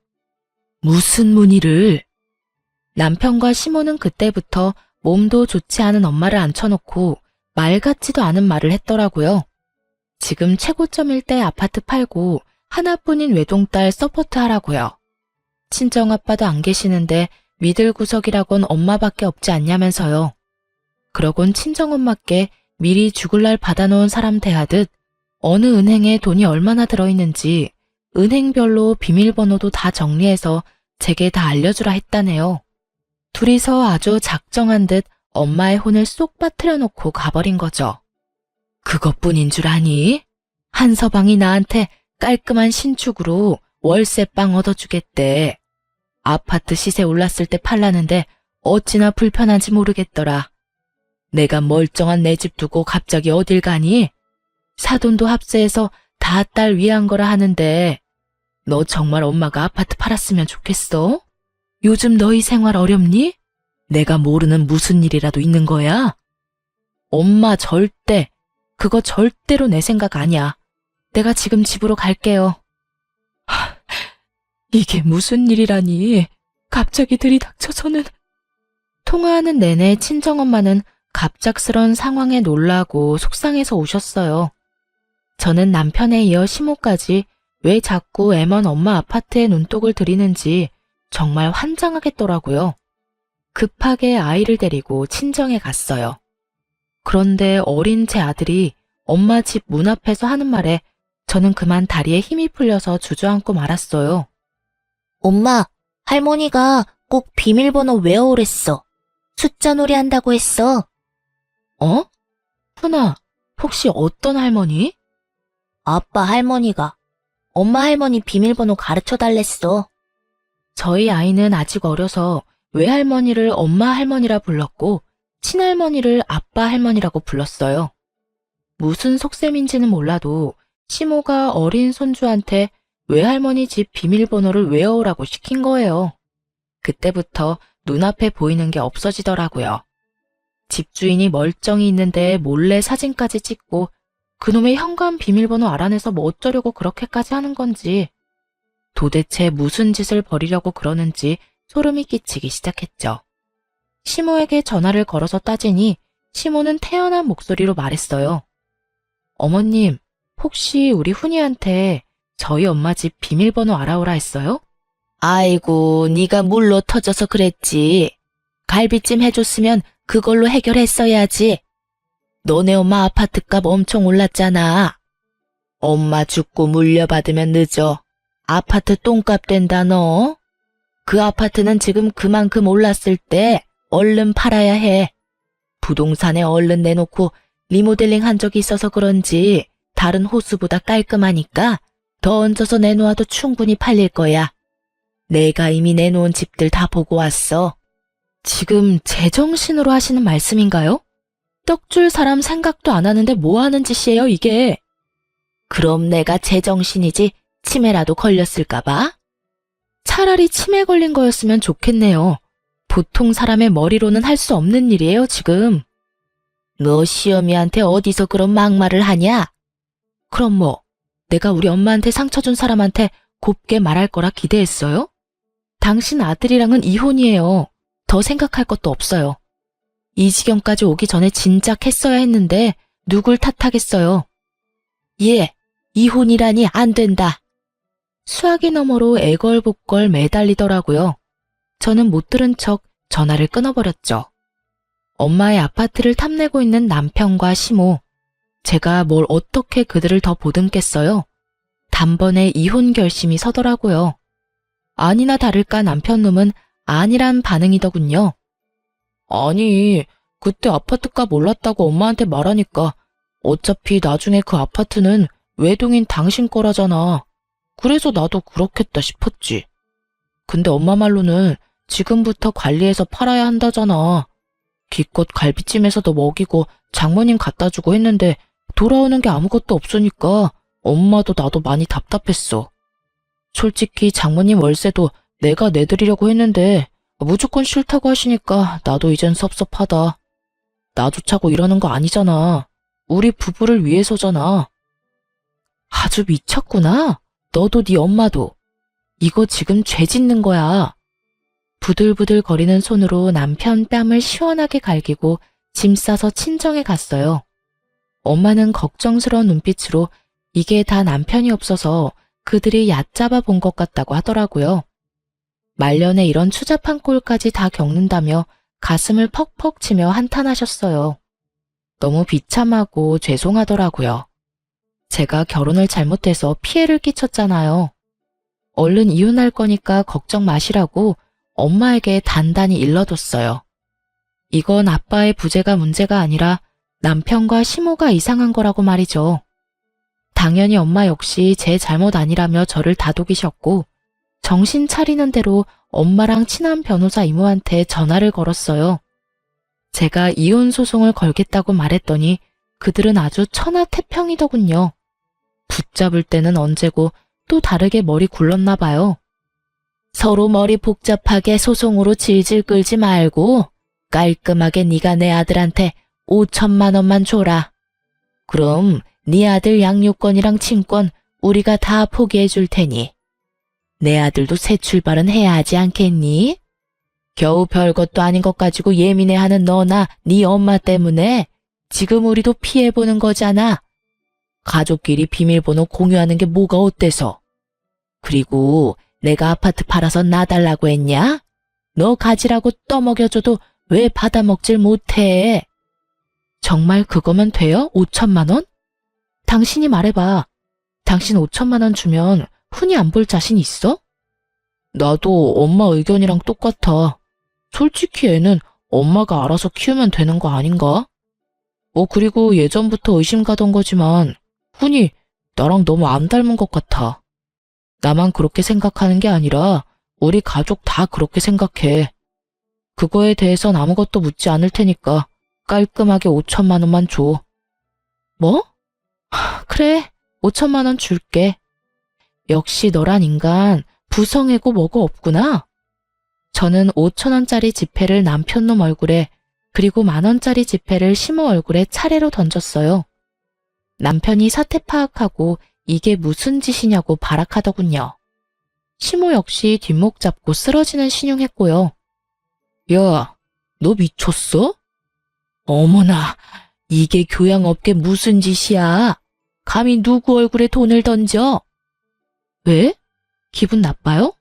무슨 문의를? 남편과 시모는 그때부터 몸도 좋지 않은 엄마를 앉혀놓고 말 같지도 않은 말을 했더라고요. 지금 최고점일 때 아파트 팔고 하나뿐인 외동딸 서포트 하라고요. 친정아빠도 안 계시는데 믿을 구석이라곤 엄마밖에 없지 않냐면서요. 그러곤 친정엄마께 미리 죽을 날 받아놓은 사람 대하듯 어느 은행에 돈이 얼마나 들어있는지 은행별로 비밀번호도 다 정리해서 제게 다 알려주라 했다네요. 둘이서 아주 작정한 듯 엄마의 혼을 쏙 빠뜨려 놓고 가버린 거죠. 그것뿐인 줄 아니? 한서방이 나한테 깔끔한 신축으로 월세방 얻어주겠대. 아파트 시세 올랐을 때 팔라는데 어찌나 불편한지 모르겠더라. 내가 멀쩡한 내 집 두고 갑자기 어딜 가니? 사돈도 합세해서 다 딸 위한 거라 하는데 너 정말 엄마가 아파트 팔았으면 좋겠어? 요즘 너희 생활 어렵니? 내가 모르는 무슨 일이라도 있는 거야? 엄마 그거 절대로 내 생각 아니야. 내가 지금 집으로 갈게요. 이게 무슨 일이라니. 갑자기 들이닥쳐서는. 통화하는 내내 친정엄마는 갑작스런 상황에 놀라고 속상해서 우셨어요. 저는 남편에 이어 시모까지 왜 자꾸 M1 엄마 아파트에 눈독을 들이는지 정말 환장하겠더라고요. 급하게 아이를 데리고 친정에 갔어요. 그런데 어린 제 아들이 엄마 집 문 앞에서 하는 말에 저는 그만 다리에 힘이 풀려서 주저앉고 말았어요. 엄마, 할머니가 꼭 비밀번호 외워오랬어. 숫자 놀이 한다고 했어. 어? 푸나, 혹시 어떤 할머니? 아빠 할머니가. 엄마 할머니 비밀번호 가르쳐 달랬어. 저희 아이는 아직 어려서 외할머니를 엄마 할머니라 불렀고 친할머니를 아빠 할머니라고 불렀어요. 무슨 속셈인지는 몰라도 시모가 어린 손주한테 외할머니 집 비밀번호를 외워오라고 시킨 거예요. 그때부터 눈앞에 보이는 게 없어지더라고요. 집주인이 멀쩡히 있는데 몰래 사진까지 찍고 그놈의 현관 비밀번호 알아내서 뭐 어쩌려고 그렇게까지 하는 건지 도대체 무슨 짓을 벌이려고 그러는지 소름이 끼치기 시작했죠. 시모에게 전화를 걸어서 따지니 시모는 태연한 목소리로 말했어요. 어머님, 혹시 우리 훈이한테 저희 엄마 집 비밀번호 알아오라 했어요? 아이고, 네가 물로 터져서 그랬지. 갈비찜 해줬으면 그걸로 해결했어야지. 너네 엄마 아파트값 엄청 올랐잖아. 엄마 죽고 물려받으면 늦어. 아파트 똥값 된다 너. 그 아파트는 지금 그만큼 올랐을 때 얼른 팔아야 해. 부동산에 얼른 내놓고 리모델링 한 적이 있어서 그런지 다른 호수보다 깔끔하니까 더 얹어서 내놓아도 충분히 팔릴 거야. 내가 이미 내놓은 집들 다 보고 왔어. 지금 제정신으로 하시는 말씀인가요? 떡줄 사람 생각도 안 하는데 뭐 하는 짓이에요, 이게? 그럼 내가 제정신이지 치매라도 걸렸을까봐? 차라리 치매 걸린 거였으면 좋겠네요. 보통 사람의 머리로는 할 수 없는 일이에요, 지금. 너 시어미한테 어디서 그런 막말을 하냐? 그럼 뭐, 내가 우리 엄마한테 상처 준 사람한테 곱게 말할 거라 기대했어요? 당신 아들이랑은 이혼이에요. 더 생각할 것도 없어요. 이 지경까지 오기 전에 진작 했어야 했는데 누굴 탓하겠어요. 예, 이혼이라니 안 된다. 수화기 너머로 애걸복걸 매달리더라고요. 저는 못 들은 척 전화를 끊어버렸죠. 엄마의 아파트를 탐내고 있는 남편과 시모. 제가 뭘 어떻게 그들을 더 보듬겠어요? 단번에 이혼 결심이 서더라고요. 아니나 다를까 남편놈은 아니란 반응이더군요. 아니, 그때 아파트값 올랐다고 엄마한테 말하니까 어차피 나중에 그 아파트는 외동인 당신 거라잖아. 그래서 나도 그렇겠다 싶었지. 근데 엄마 말로는 지금부터 관리해서 팔아야 한다잖아. 기껏 갈비찜에서도 먹이고 장모님 갖다 주고 했는데 돌아오는 게 아무것도 없으니까 엄마도 나도 많이 답답했어. 솔직히 장모님 월세도 내가 내드리려고 했는데 무조건 싫다고 하시니까 나도 이젠 섭섭하다. 나 좋자고 이러는 거 아니잖아. 우리 부부를 위해서잖아. 아주 미쳤구나. 너도 네 엄마도. 이거 지금 죄 짓는 거야. 부들부들 거리는 손으로 남편 뺨을 시원하게 갈기고 짐 싸서 친정에 갔어요. 엄마는 걱정스러운 눈빛으로 이게 다 남편이 없어서 그들이 얕잡아 본 것 같다고 하더라고요. 말년에 이런 추잡한 꼴까지 다 겪는다며 가슴을 퍽퍽 치며 한탄하셨어요. 너무 비참하고 죄송하더라고요. 제가 결혼을 잘못해서 피해를 끼쳤잖아요. 얼른 이혼할 거니까 걱정 마시라고 엄마에게 단단히 일러뒀어요. 이건 아빠의 부재가 문제가 아니라 남편과 시모가 이상한 거라고 말이죠. 당연히 엄마 역시 제 잘못 아니라며 저를 다독이셨고 정신 차리는 대로 엄마랑 친한 변호사 이모한테 전화를 걸었어요. 제가 이혼 소송을 걸겠다고 말했더니 그들은 아주 천하태평이더군요. 붙잡을 때는 언제고 또 다르게 머리 굴렀나 봐요. 서로 머리 복잡하게 소송으로 질질 끌지 말고 깔끔하게 네가 내 아들한테 5천만 원만 줘라. 그럼 네 아들 양육권이랑 친권 우리가 다 포기해 줄 테니 내 아들도 새 출발은 해야 하지 않겠니? 겨우 별것도 아닌 것 가지고 예민해하는 너나 네 엄마 때문에 지금 우리도 피해보는 거잖아. 가족끼리 비밀번호 공유하는 게 뭐가 어때서? 그리고 내가 아파트 팔아서 놔달라고 했냐? 너 가지라고 떠먹여줘도 왜 받아먹질 못해? 정말 그거면 돼요? 5천만 원? 당신이 말해봐. 당신 5천만 원 주면 흔히 안 볼 자신 있어? 나도 엄마 의견이랑 똑같아. 솔직히 애는 엄마가 알아서 키우면 되는 거 아닌가? 그리고 예전부터 의심 가던 거지만 훈이 나랑 너무 안 닮은 것 같아. 나만 그렇게 생각하는 게 아니라 우리 가족 다 그렇게 생각해. 그거에 대해선 아무것도 묻지 않을 테니까 깔끔하게 5천만 원만 줘. 뭐? 그래, 5천만 원 줄게. 역시 너란 인간 부성애고 뭐고 없구나. 저는 5천 원짜리 지폐를 남편놈 얼굴에 그리고 10,000원짜리 지폐를 시모 얼굴에 차례로 던졌어요. 남편이 사태 파악하고 이게 무슨 짓이냐고 발악하더군요. 시모 역시 뒷목 잡고 쓰러지는 신용했고요. 야, 너 미쳤어? 어머나, 이게 교양업계 무슨 짓이야? 감히 누구 얼굴에 돈을 던져? 왜? 기분 나빠요?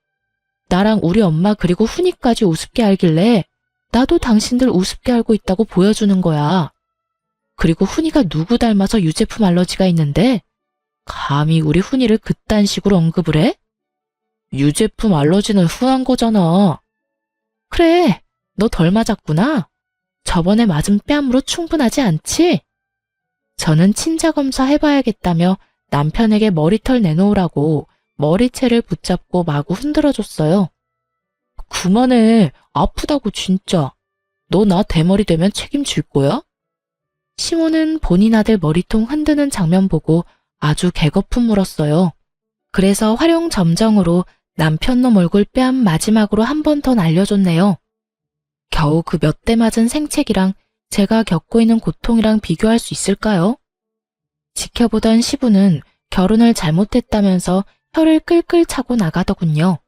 나랑 우리 엄마 그리고 훈이까지 우습게 알길래 나도 당신들 우습게 알고 있다고 보여주는 거야. 그리고 훈이가 누구 닮아서 유제품 알러지가 있는데 감히 우리 훈이를 그딴 식으로 언급을 해? 유제품 알러지는 흔한 거잖아. 그래, 너 덜 맞았구나. 저번에 맞은 뺨으로 충분하지 않지? 저는 친자검사 해봐야겠다며 남편에게 머리털 내놓으라고 머리채를 붙잡고 마구 흔들어줬어요. 그만해. 아프다고 진짜. 너 나 대머리 되면 책임질 거야? 시모는 본인 아들 머리통 흔드는 장면 보고 아주 개거품 물었어요. 그래서 활용점정으로 남편놈 얼굴 뺨 마지막으로 한 번 더 날려줬네요. 겨우 그 몇 대 맞은 생채기랑 제가 겪고 있는 고통이랑 비교할 수 있을까요? 지켜보던 시부는 결혼을 잘못했다면서 혀를 끌끌 차고 나가더군요.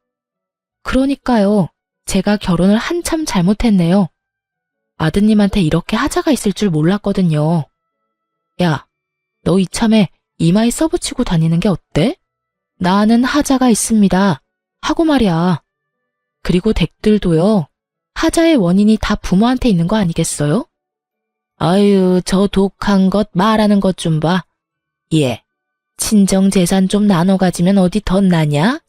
그러니까요. 제가 결혼을 한참 잘못했네요. 아드님한테 이렇게 하자가 있을 줄 몰랐거든요. 야, 너 이참에 이마에 써붙이고 다니는 게 어때? 나는 하자가 있습니다. 하고 말이야. 그리고 댁들도요. 하자의 원인이 다 부모한테 있는 거 아니겠어요? 아유, 저 독한 것 말하는 것 좀 봐. 예, 친정 재산 좀 나눠 가지면 어디 덧나냐?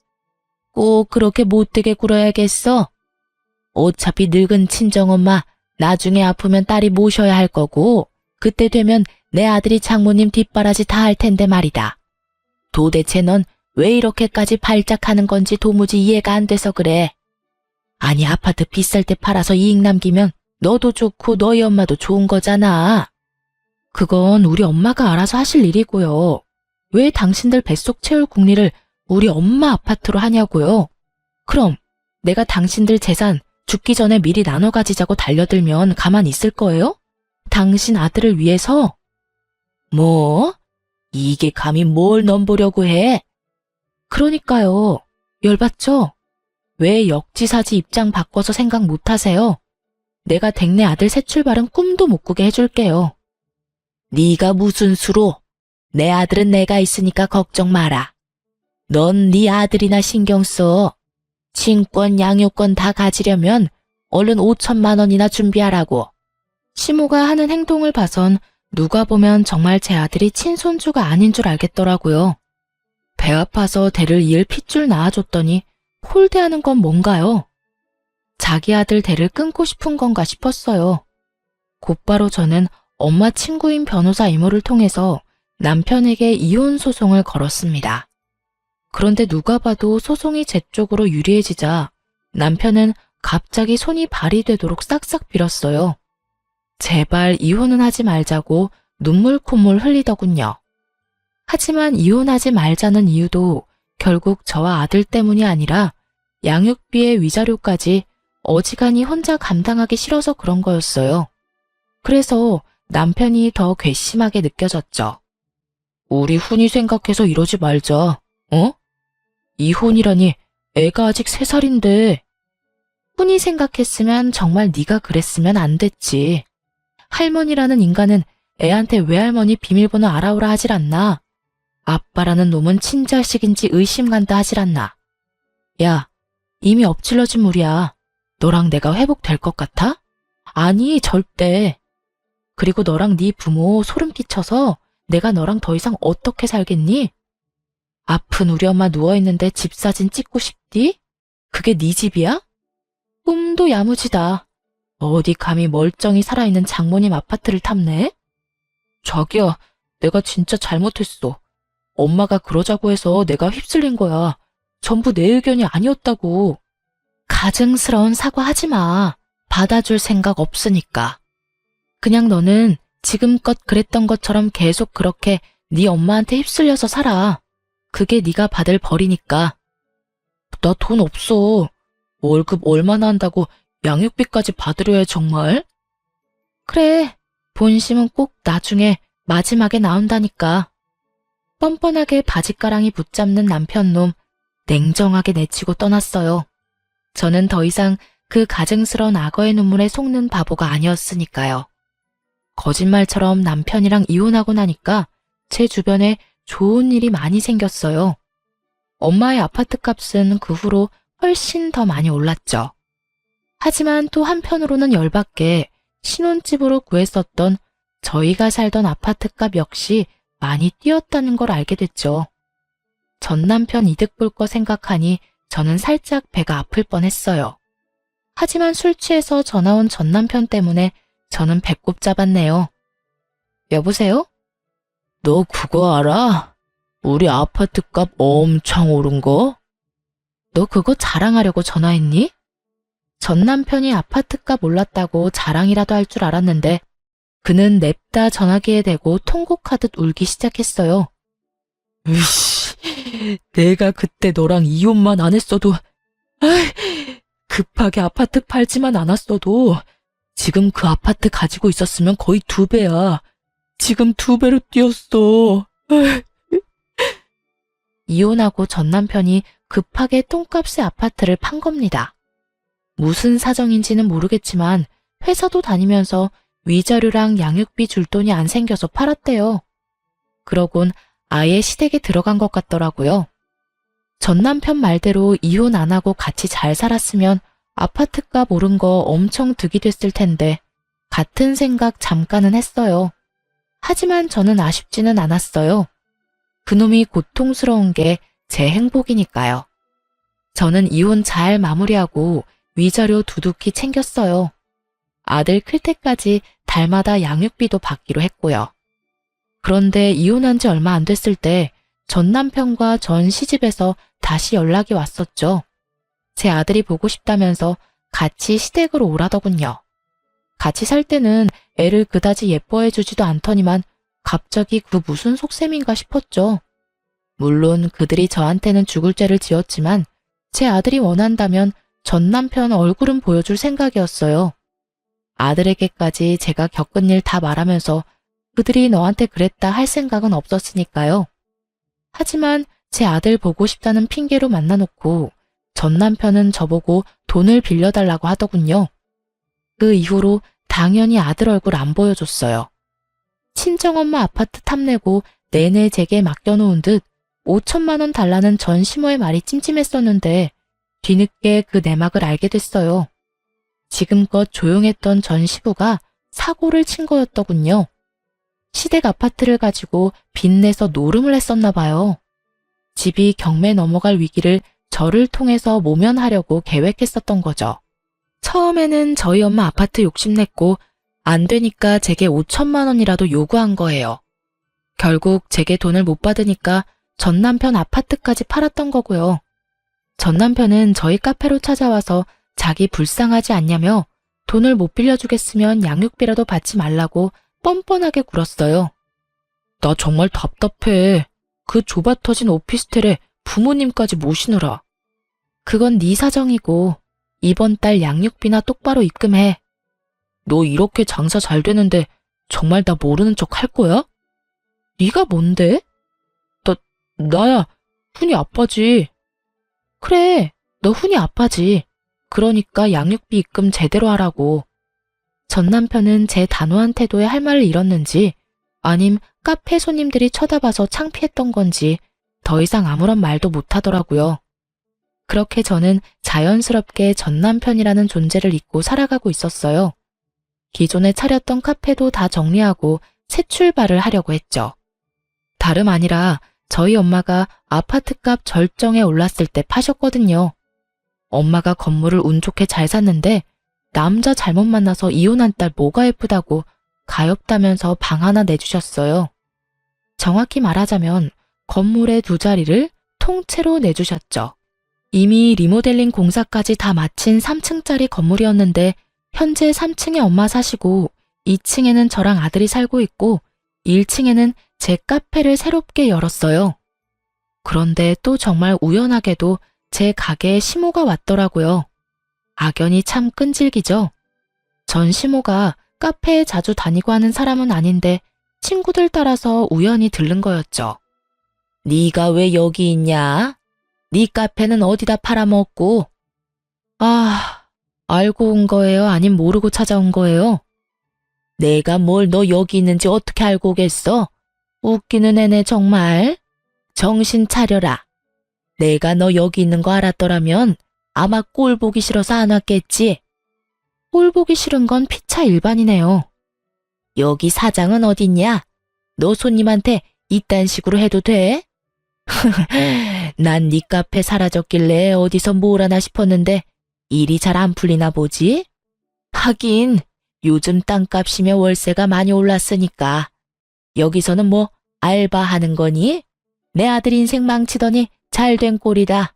꼭 그렇게 못되게 굴어야겠어? 어차피 늙은 친정엄마 나중에 아프면 딸이 모셔야 할 거고 그때 되면 내 아들이 장모님 뒷바라지 다 할 텐데 말이다. 도대체 넌 왜 이렇게까지 발작하는 건지 도무지 이해가 안 돼서 그래. 아니 아파트 비쌀 때 팔아서 이익 남기면 너도 좋고 너희 엄마도 좋은 거잖아. 그건 우리 엄마가 알아서 하실 일이고요. 왜 당신들 뱃속 채울 궁리를 우리 엄마 아파트로 하냐고요. 그럼 내가 당신들 재산 죽기 전에 미리 나눠 가지자고 달려들면 가만히 있을 거예요? 당신 아들을 위해서? 뭐? 이게 감히 뭘 넘보려고 해? 그러니까요. 열받죠? 왜 역지사지 입장 바꿔서 생각 못 하세요? 내가 댁내 아들 새 출발은 꿈도 못 꾸게 해줄게요. 네가 무슨 수로? 내 아들은 내가 있으니까 걱정 마라. 넌 네 아들이나 신경 써. 친권, 양육권 다 가지려면 얼른 5천만 원이나 준비하라고. 시모가 하는 행동을 봐선 누가 보면 정말 제 아들이 친손주가 아닌 줄 알겠더라고요. 배 아파서 대를 이을 핏줄 낳아줬더니 홀대하는 건 뭔가요? 자기 아들 대를 끊고 싶은 건가 싶었어요. 곧바로 저는 엄마 친구인 변호사 이모를 통해서 남편에게 이혼 소송을 걸었습니다. 그런데 누가 봐도 소송이 제 쪽으로 유리해지자 남편은 갑자기 손이 발이 되도록 싹싹 빌었어요. 제발 이혼은 하지 말자고 눈물 콧물 흘리더군요. 하지만 이혼하지 말자는 이유도 결국 저와 아들 때문이 아니라 양육비의 위자료까지 어지간히 혼자 감당하기 싫어서 그런 거였어요. 그래서 남편이 더 괘씸하게 느껴졌죠. 우리 훈이 생각해서 이러지 말자. 어? 이혼이라니 애가 아직 3살인데. 훈이 생각했으면 정말 네가 그랬으면 안 됐지. 할머니라는 인간은 애한테 외할머니 비밀번호 알아오라 하질 않나. 아빠라는 놈은 친자식인지 의심간다 하질 않나. 야, 이미 엎질러진 물이야. 너랑 내가 회복될 것 같아? 아니, 절대. 그리고 너랑 네 부모 소름 끼쳐서 내가 너랑 더 이상 어떻게 살겠니? 아픈 우리 엄마 누워있는데 집 사진 찍고 싶디? 그게 네 집이야? 꿈도 야무지다. 어디 감히 멀쩡히 살아있는 장모님 아파트를 탐내? 자기야, 내가 진짜 잘못했어. 엄마가 그러자고 해서 내가 휩쓸린 거야. 전부 내 의견이 아니었다고. 가증스러운 사과하지 마. 받아줄 생각 없으니까. 그냥 너는 지금껏 그랬던 것처럼 계속 그렇게 네 엄마한테 휩쓸려서 살아. 그게 네가 받을 벌이니까. 나 돈 없어. 월급 얼마나 한다고 양육비까지 받으려 해 정말? 그래, 본심은 꼭 나중에 마지막에 나온다니까. 뻔뻔하게 바짓가랑이 붙잡는 남편놈 냉정하게 내치고 떠났어요. 저는 더 이상 그 가증스러운 악어의 눈물에 속는 바보가 아니었으니까요. 거짓말처럼 남편이랑 이혼하고 나니까 제 주변에 좋은 일이 많이 생겼어요. 엄마의 아파트 값은 그 후로 훨씬 더 많이 올랐죠. 하지만 또 한편으로는 열받게 신혼집으로 구했었던 저희가 살던 아파트 값 역시 많이 뛰었다는 걸 알게 됐죠. 전 남편 이득 볼 거 생각하니 저는 살짝 배가 아플 뻔했어요. 하지만 술 취해서 전화 온 전 남편 때문에 저는 배꼽 잡았네요. 여보세요? 너 그거 알아? 우리 아파트 값 엄청 오른 거? 너 그거 자랑하려고 전화했니? 전 남편이 아파트 값 올랐다고 자랑이라도 할 줄 알았는데 그는 냅다 전화기에 대고 통곡하듯 울기 시작했어요. 으씨, 내가 그때 너랑 이혼만 안 했어도, 급하게 아파트 팔지만 않았어도 지금 그 아파트 가지고 있었으면 거의 2배야. 지금 2배로 뛰었어. 이혼하고 전 남편이 급하게 똥값의 아파트를 판 겁니다. 무슨 사정인지는 모르겠지만 회사도 다니면서 위자료랑 양육비 줄 돈이 안 생겨서 팔았대요. 그러곤 아예 시댁에 들어간 것 같더라고요. 전 남편 말대로 이혼 안 하고 같이 잘 살았으면 아파트값 오른 거 엄청 득이 됐을 텐데 같은 생각 잠깐은 했어요. 하지만 저는 아쉽지는 않았어요. 그놈이 고통스러운 게 제 행복이니까요. 저는 이혼 잘 마무리하고 위자료 두둑히 챙겼어요. 아들 클 때까지 달마다 양육비도 받기로 했고요. 그런데 이혼한 지 얼마 안 됐을 때 전 남편과 전 시집에서 다시 연락이 왔었죠. 제 아들이 보고 싶다면서 같이 시댁으로 오라더군요. 같이 살 때는 애를 그다지 예뻐해주지도 않더니만 갑자기 그 무슨 속셈인가 싶었죠. 물론 그들이 저한테는 죽을 죄를 지었지만 제 아들이 원한다면 전 남편 얼굴은 보여줄 생각이었어요. 아들에게까지 제가 겪은 일 다 말하면서 그들이 너한테 그랬다 할 생각은 없었으니까요. 하지만 제 아들 보고 싶다는 핑계로 만나놓고 전 남편은 저보고 돈을 빌려달라고 하더군요. 그 이후로 당연히 아들 얼굴 안 보여줬어요. 친정엄마 아파트 탐내고 내내 제게 맡겨놓은 듯 5천만 원 달라는 전 시모의 말이 찜찜했었는데 뒤늦게 그 내막을 알게 됐어요. 지금껏 조용했던 전 시부가 사고를 친 거였더군요. 시댁 아파트를 가지고 빚내서 노름을 했었나 봐요. 집이 경매 넘어갈 위기를 저를 통해서 모면하려고 계획했었던 거죠. 처음에는 저희 엄마 아파트 욕심냈고 안 되니까 제게 5천만 원이라도 요구한 거예요. 결국 제게 돈을 못 받으니까 전 남편 아파트까지 팔았던 거고요. 전 남편은 저희 카페로 찾아와서 자기 불쌍하지 않냐며 돈을 못 빌려주겠으면 양육비라도 받지 말라고 뻔뻔하게 굴었어요. 나 정말 답답해. 그 좁아터진 오피스텔에 부모님까지 모시느라. 그건 네 사정이고 이번 달 양육비나 똑바로 입금해. 너 이렇게 장사 잘 되는데 정말 나 모르는 척 할 거야? 네가 뭔데? 나야 훈이 아빠지. 그래, 너 훈이 아빠지. 그러니까 양육비 입금 제대로 하라고. 전 남편은 제 단호한 태도에 할 말을 잃었는지 아님 카페 손님들이 쳐다봐서 창피했던 건지 더 이상 아무런 말도 못하더라고요. 그렇게 저는 자연스럽게 전 남편이라는 존재를 잊고 살아가고 있었어요. 기존에 차렸던 카페도 다 정리하고 새 출발을 하려고 했죠. 다름 아니라 저희 엄마가 아파트값 절정에 올랐을 때 파셨거든요. 엄마가 건물을 운 좋게 잘 샀는데 남자 잘못 만나서 이혼한 딸 뭐가 예쁘다고 가엾다면서 방 하나 내주셨어요. 정확히 말하자면 건물의 2자리를 통째로 내주셨죠. 이미 리모델링 공사까지 다 마친 3층짜리 건물이었는데 현재 3층에 엄마 사시고 2층에는 저랑 아들이 살고 있고 1층에는 제 카페를 새롭게 열었어요. 그런데 또 정말 우연하게도 제 가게에 시모가 왔더라고요. 악연이 참 끈질기죠. 전 시모가 카페에 자주 다니고 하는 사람은 아닌데 친구들 따라서 우연히 들른 거였죠. 네가 왜 여기 있냐? 네 카페는 어디다 팔아먹고? 알고 온 거예요? 아님 모르고 찾아온 거예요? 내가 뭘 너 여기 있는지 어떻게 알고 오겠어? 웃기는 애네 정말. 정신 차려라. 내가 너 여기 있는 거 알았더라면 아마 꼴 보기 싫어서 안 왔겠지. 꼴 보기 싫은 건 피차 일반이네요. 여기 사장은 어딨냐? 너 손님한테 이딴 식으로 해도 돼? 난 네 카페 사라졌길래 어디서 뭘 하나 싶었는데 일이 잘 안 풀리나 보지? 하긴 요즘 땅값이며 월세가 많이 올랐으니까. 여기서는 뭐 알바하는 거니? 내 아들 인생 망치더니 잘된 꼴이다.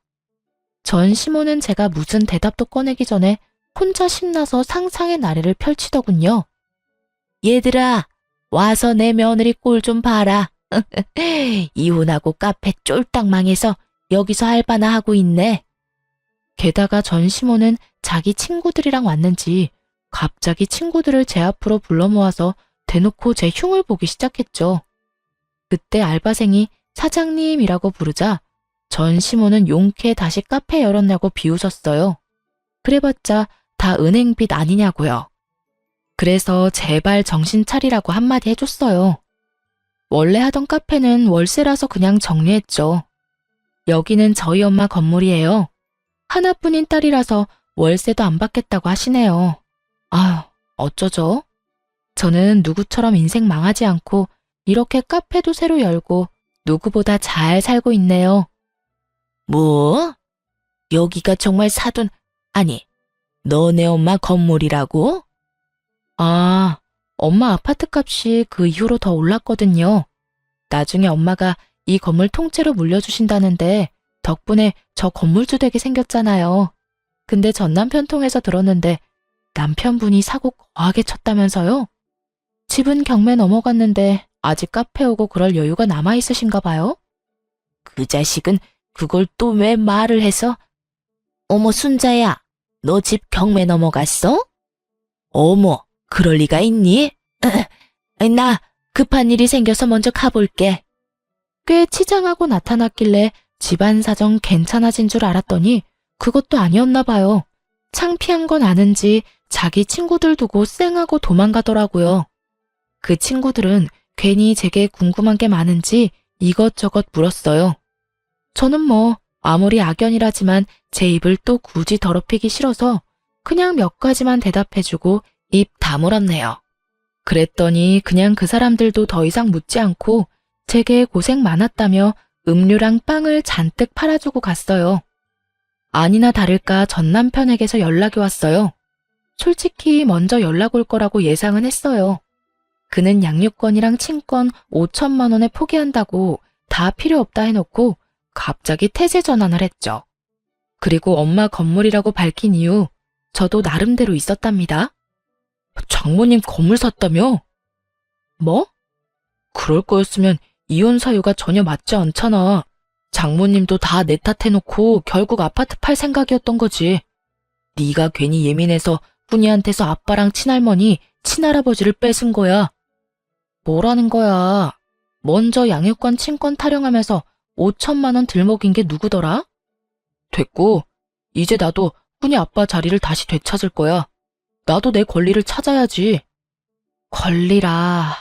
전 시모는 제가 무슨 대답도 꺼내기 전에 혼자 신나서 상상의 나래를 펼치더군요. 얘들아, 와서 내 며느리 꼴 좀 봐라. 이혼하고 카페 쫄딱 망해서 여기서 알바나 하고 있네. 게다가 전 시모는 자기 친구들이랑 왔는지 갑자기 친구들을 제 앞으로 불러 모아서 대놓고 제 흉을 보기 시작했죠. 그때 알바생이 사장님이라고 부르자 전 시모는 용케 다시 카페 열었냐고 비웃었어요. 그래봤자 다 은행빚 아니냐고요. 그래서 제발 정신 차리라고 한마디 해줬어요. 원래 하던 카페는 월세라서 그냥 정리했죠. 여기는 저희 엄마 건물이에요. 하나뿐인 딸이라서 월세도 안 받겠다고 하시네요. 어쩌죠? 저는 누구처럼 인생 망하지 않고 이렇게 카페도 새로 열고 누구보다 잘 살고 있네요. 뭐? 여기가 정말 아니, 너네 엄마 건물이라고? 엄마 아파트 값이 그 이후로 더 올랐거든요. 나중에 엄마가 이 건물 통째로 물려주신다는데 덕분에 저 건물주 되게 생겼잖아요. 근데 전 남편 통해서 들었는데 남편분이 사고 거하게 쳤다면서요? 집은 경매 넘어갔는데 아직 카페 오고 그럴 여유가 남아있으신가 봐요? 그 자식은 그걸 또 왜 말을 해서? 어머 순자야, 너 집 경매 넘어갔어? 어머, 그럴 리가 있니? 나 급한 일이 생겨서 먼저 가볼게. 꽤 치장하고 나타났길래 집안 사정 괜찮아진 줄 알았더니 그것도 아니었나 봐요. 창피한 건 아는지 자기 친구들 두고 쌩하고 도망가더라고요. 그 친구들은 괜히 제게 궁금한 게 많은지 이것저것 물었어요. 저는 아무리 악연이라지만 제 입을 또 굳이 더럽히기 싫어서 그냥 몇 가지만 대답해주고 입 다물었네요. 그랬더니 그냥 그 사람들도 더 이상 묻지 않고 제게 고생 많았다며 음료랑 빵을 잔뜩 팔아주고 갔어요. 아니나 다를까 전 남편에게서 연락이 왔어요. 솔직히 먼저 연락 올 거라고 예상은 했어요. 그는 양육권이랑 친권 5천만 원에 포기한다고 다 필요 없다 해놓고 갑자기 태세 전환을 했죠. 그리고 엄마 건물이라고 밝힌 이유 저도 나름대로 있었답니다. 장모님 건물 샀다며? 뭐? 그럴 거였으면 이혼 사유가 전혀 맞지 않잖아. 장모님도 다 내 탓해놓고 결국 아파트 팔 생각이었던 거지. 네가 괜히 예민해서 훈이한테서 아빠랑 친할머니, 친할아버지를 뺏은 거야. 뭐라는 거야? 먼저 양육권 친권 타령하면서 5천만 원 들먹인 게 누구더라? 됐고, 이제 나도 훈이 아빠 자리를 다시 되찾을 거야. 나도 내 권리를 찾아야지. 권리라.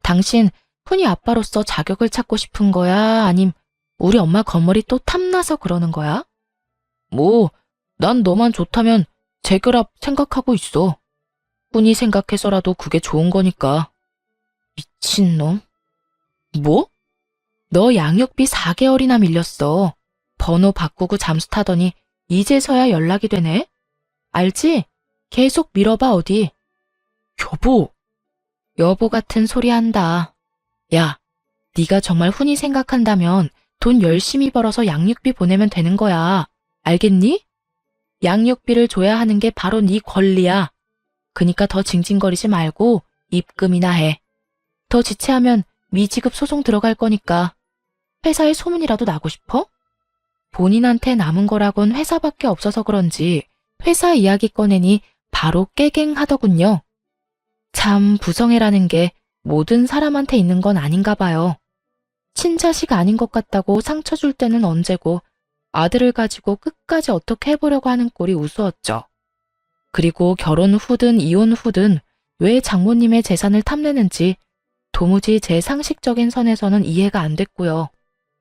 당신 훈이 아빠로서 자격을 찾고 싶은 거야? 아님 우리 엄마 건물이 또 탐나서 그러는 거야? 난 너만 좋다면 재결합 생각하고 있어. 훈이 생각해서라도 그게 좋은 거니까. 미친놈. 뭐? 너 양육비 4개월이나 밀렸어. 번호 바꾸고 잠수 타더니 이제서야 연락이 되네? 알지? 계속 밀어봐 어디. 여보 같은 소리 한다. 야, 네가 정말 훈이 생각한다면 돈 열심히 벌어서 양육비 보내면 되는 거야. 알겠니? 양육비를 줘야 하는 게 바로 네 권리야. 그니까 더 징징거리지 말고 입금이나 해. 더 지체하면 미지급 소송 들어갈 거니까. 회사에 소문이라도 나고 싶어? 본인한테 남은 거라곤 회사밖에 없어서 그런지 회사 이야기 꺼내니 바로 깨갱하더군요. 참 부성애라는 게 모든 사람한테 있는 건 아닌가 봐요. 친자식 아닌 것 같다고 상처 줄 때는 언제고 아들을 가지고 끝까지 어떻게 해보려고 하는 꼴이 우스웠죠. 그리고 결혼 후든 이혼 후든 왜 장모님의 재산을 탐내는지 도무지 제 상식적인 선에서는 이해가 안 됐고요.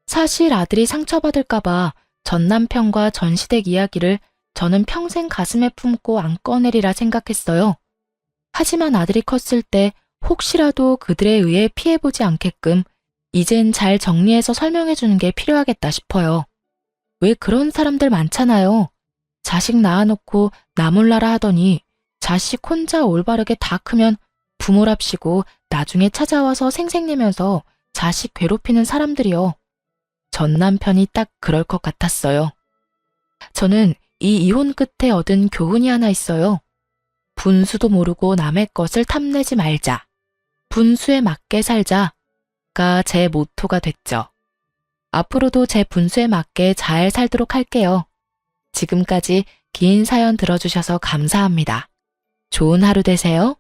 사실 아들이 상처받을까봐 전 남편과 전 시댁 이야기를 저는 평생 가슴에 품고 안 꺼내리라 생각했어요. 하지만 아들이 컸을 때 혹시라도 그들에 의해 피해보지 않게끔 이젠 잘 정리해서 설명해주는 게 필요하겠다 싶어요. 왜 그런 사람들 많잖아요. 자식 낳아놓고 나 몰라라 하더니 자식 혼자 올바르게 다 크면 부모랍시고 나중에 찾아와서 생색내면서 자식 괴롭히는 사람들이요. 전 남편이 딱 그럴 것 같았어요. 저는 이 이혼 끝에 얻은 교훈이 하나 있어요. 분수도 모르고 남의 것을 탐내지 말자. 분수에 맞게 살자가 제 모토가 됐죠. 앞으로도 제 분수에 맞게 잘 살도록 할게요. 지금까지 긴 사연 들어주셔서 감사합니다. 좋은 하루 되세요.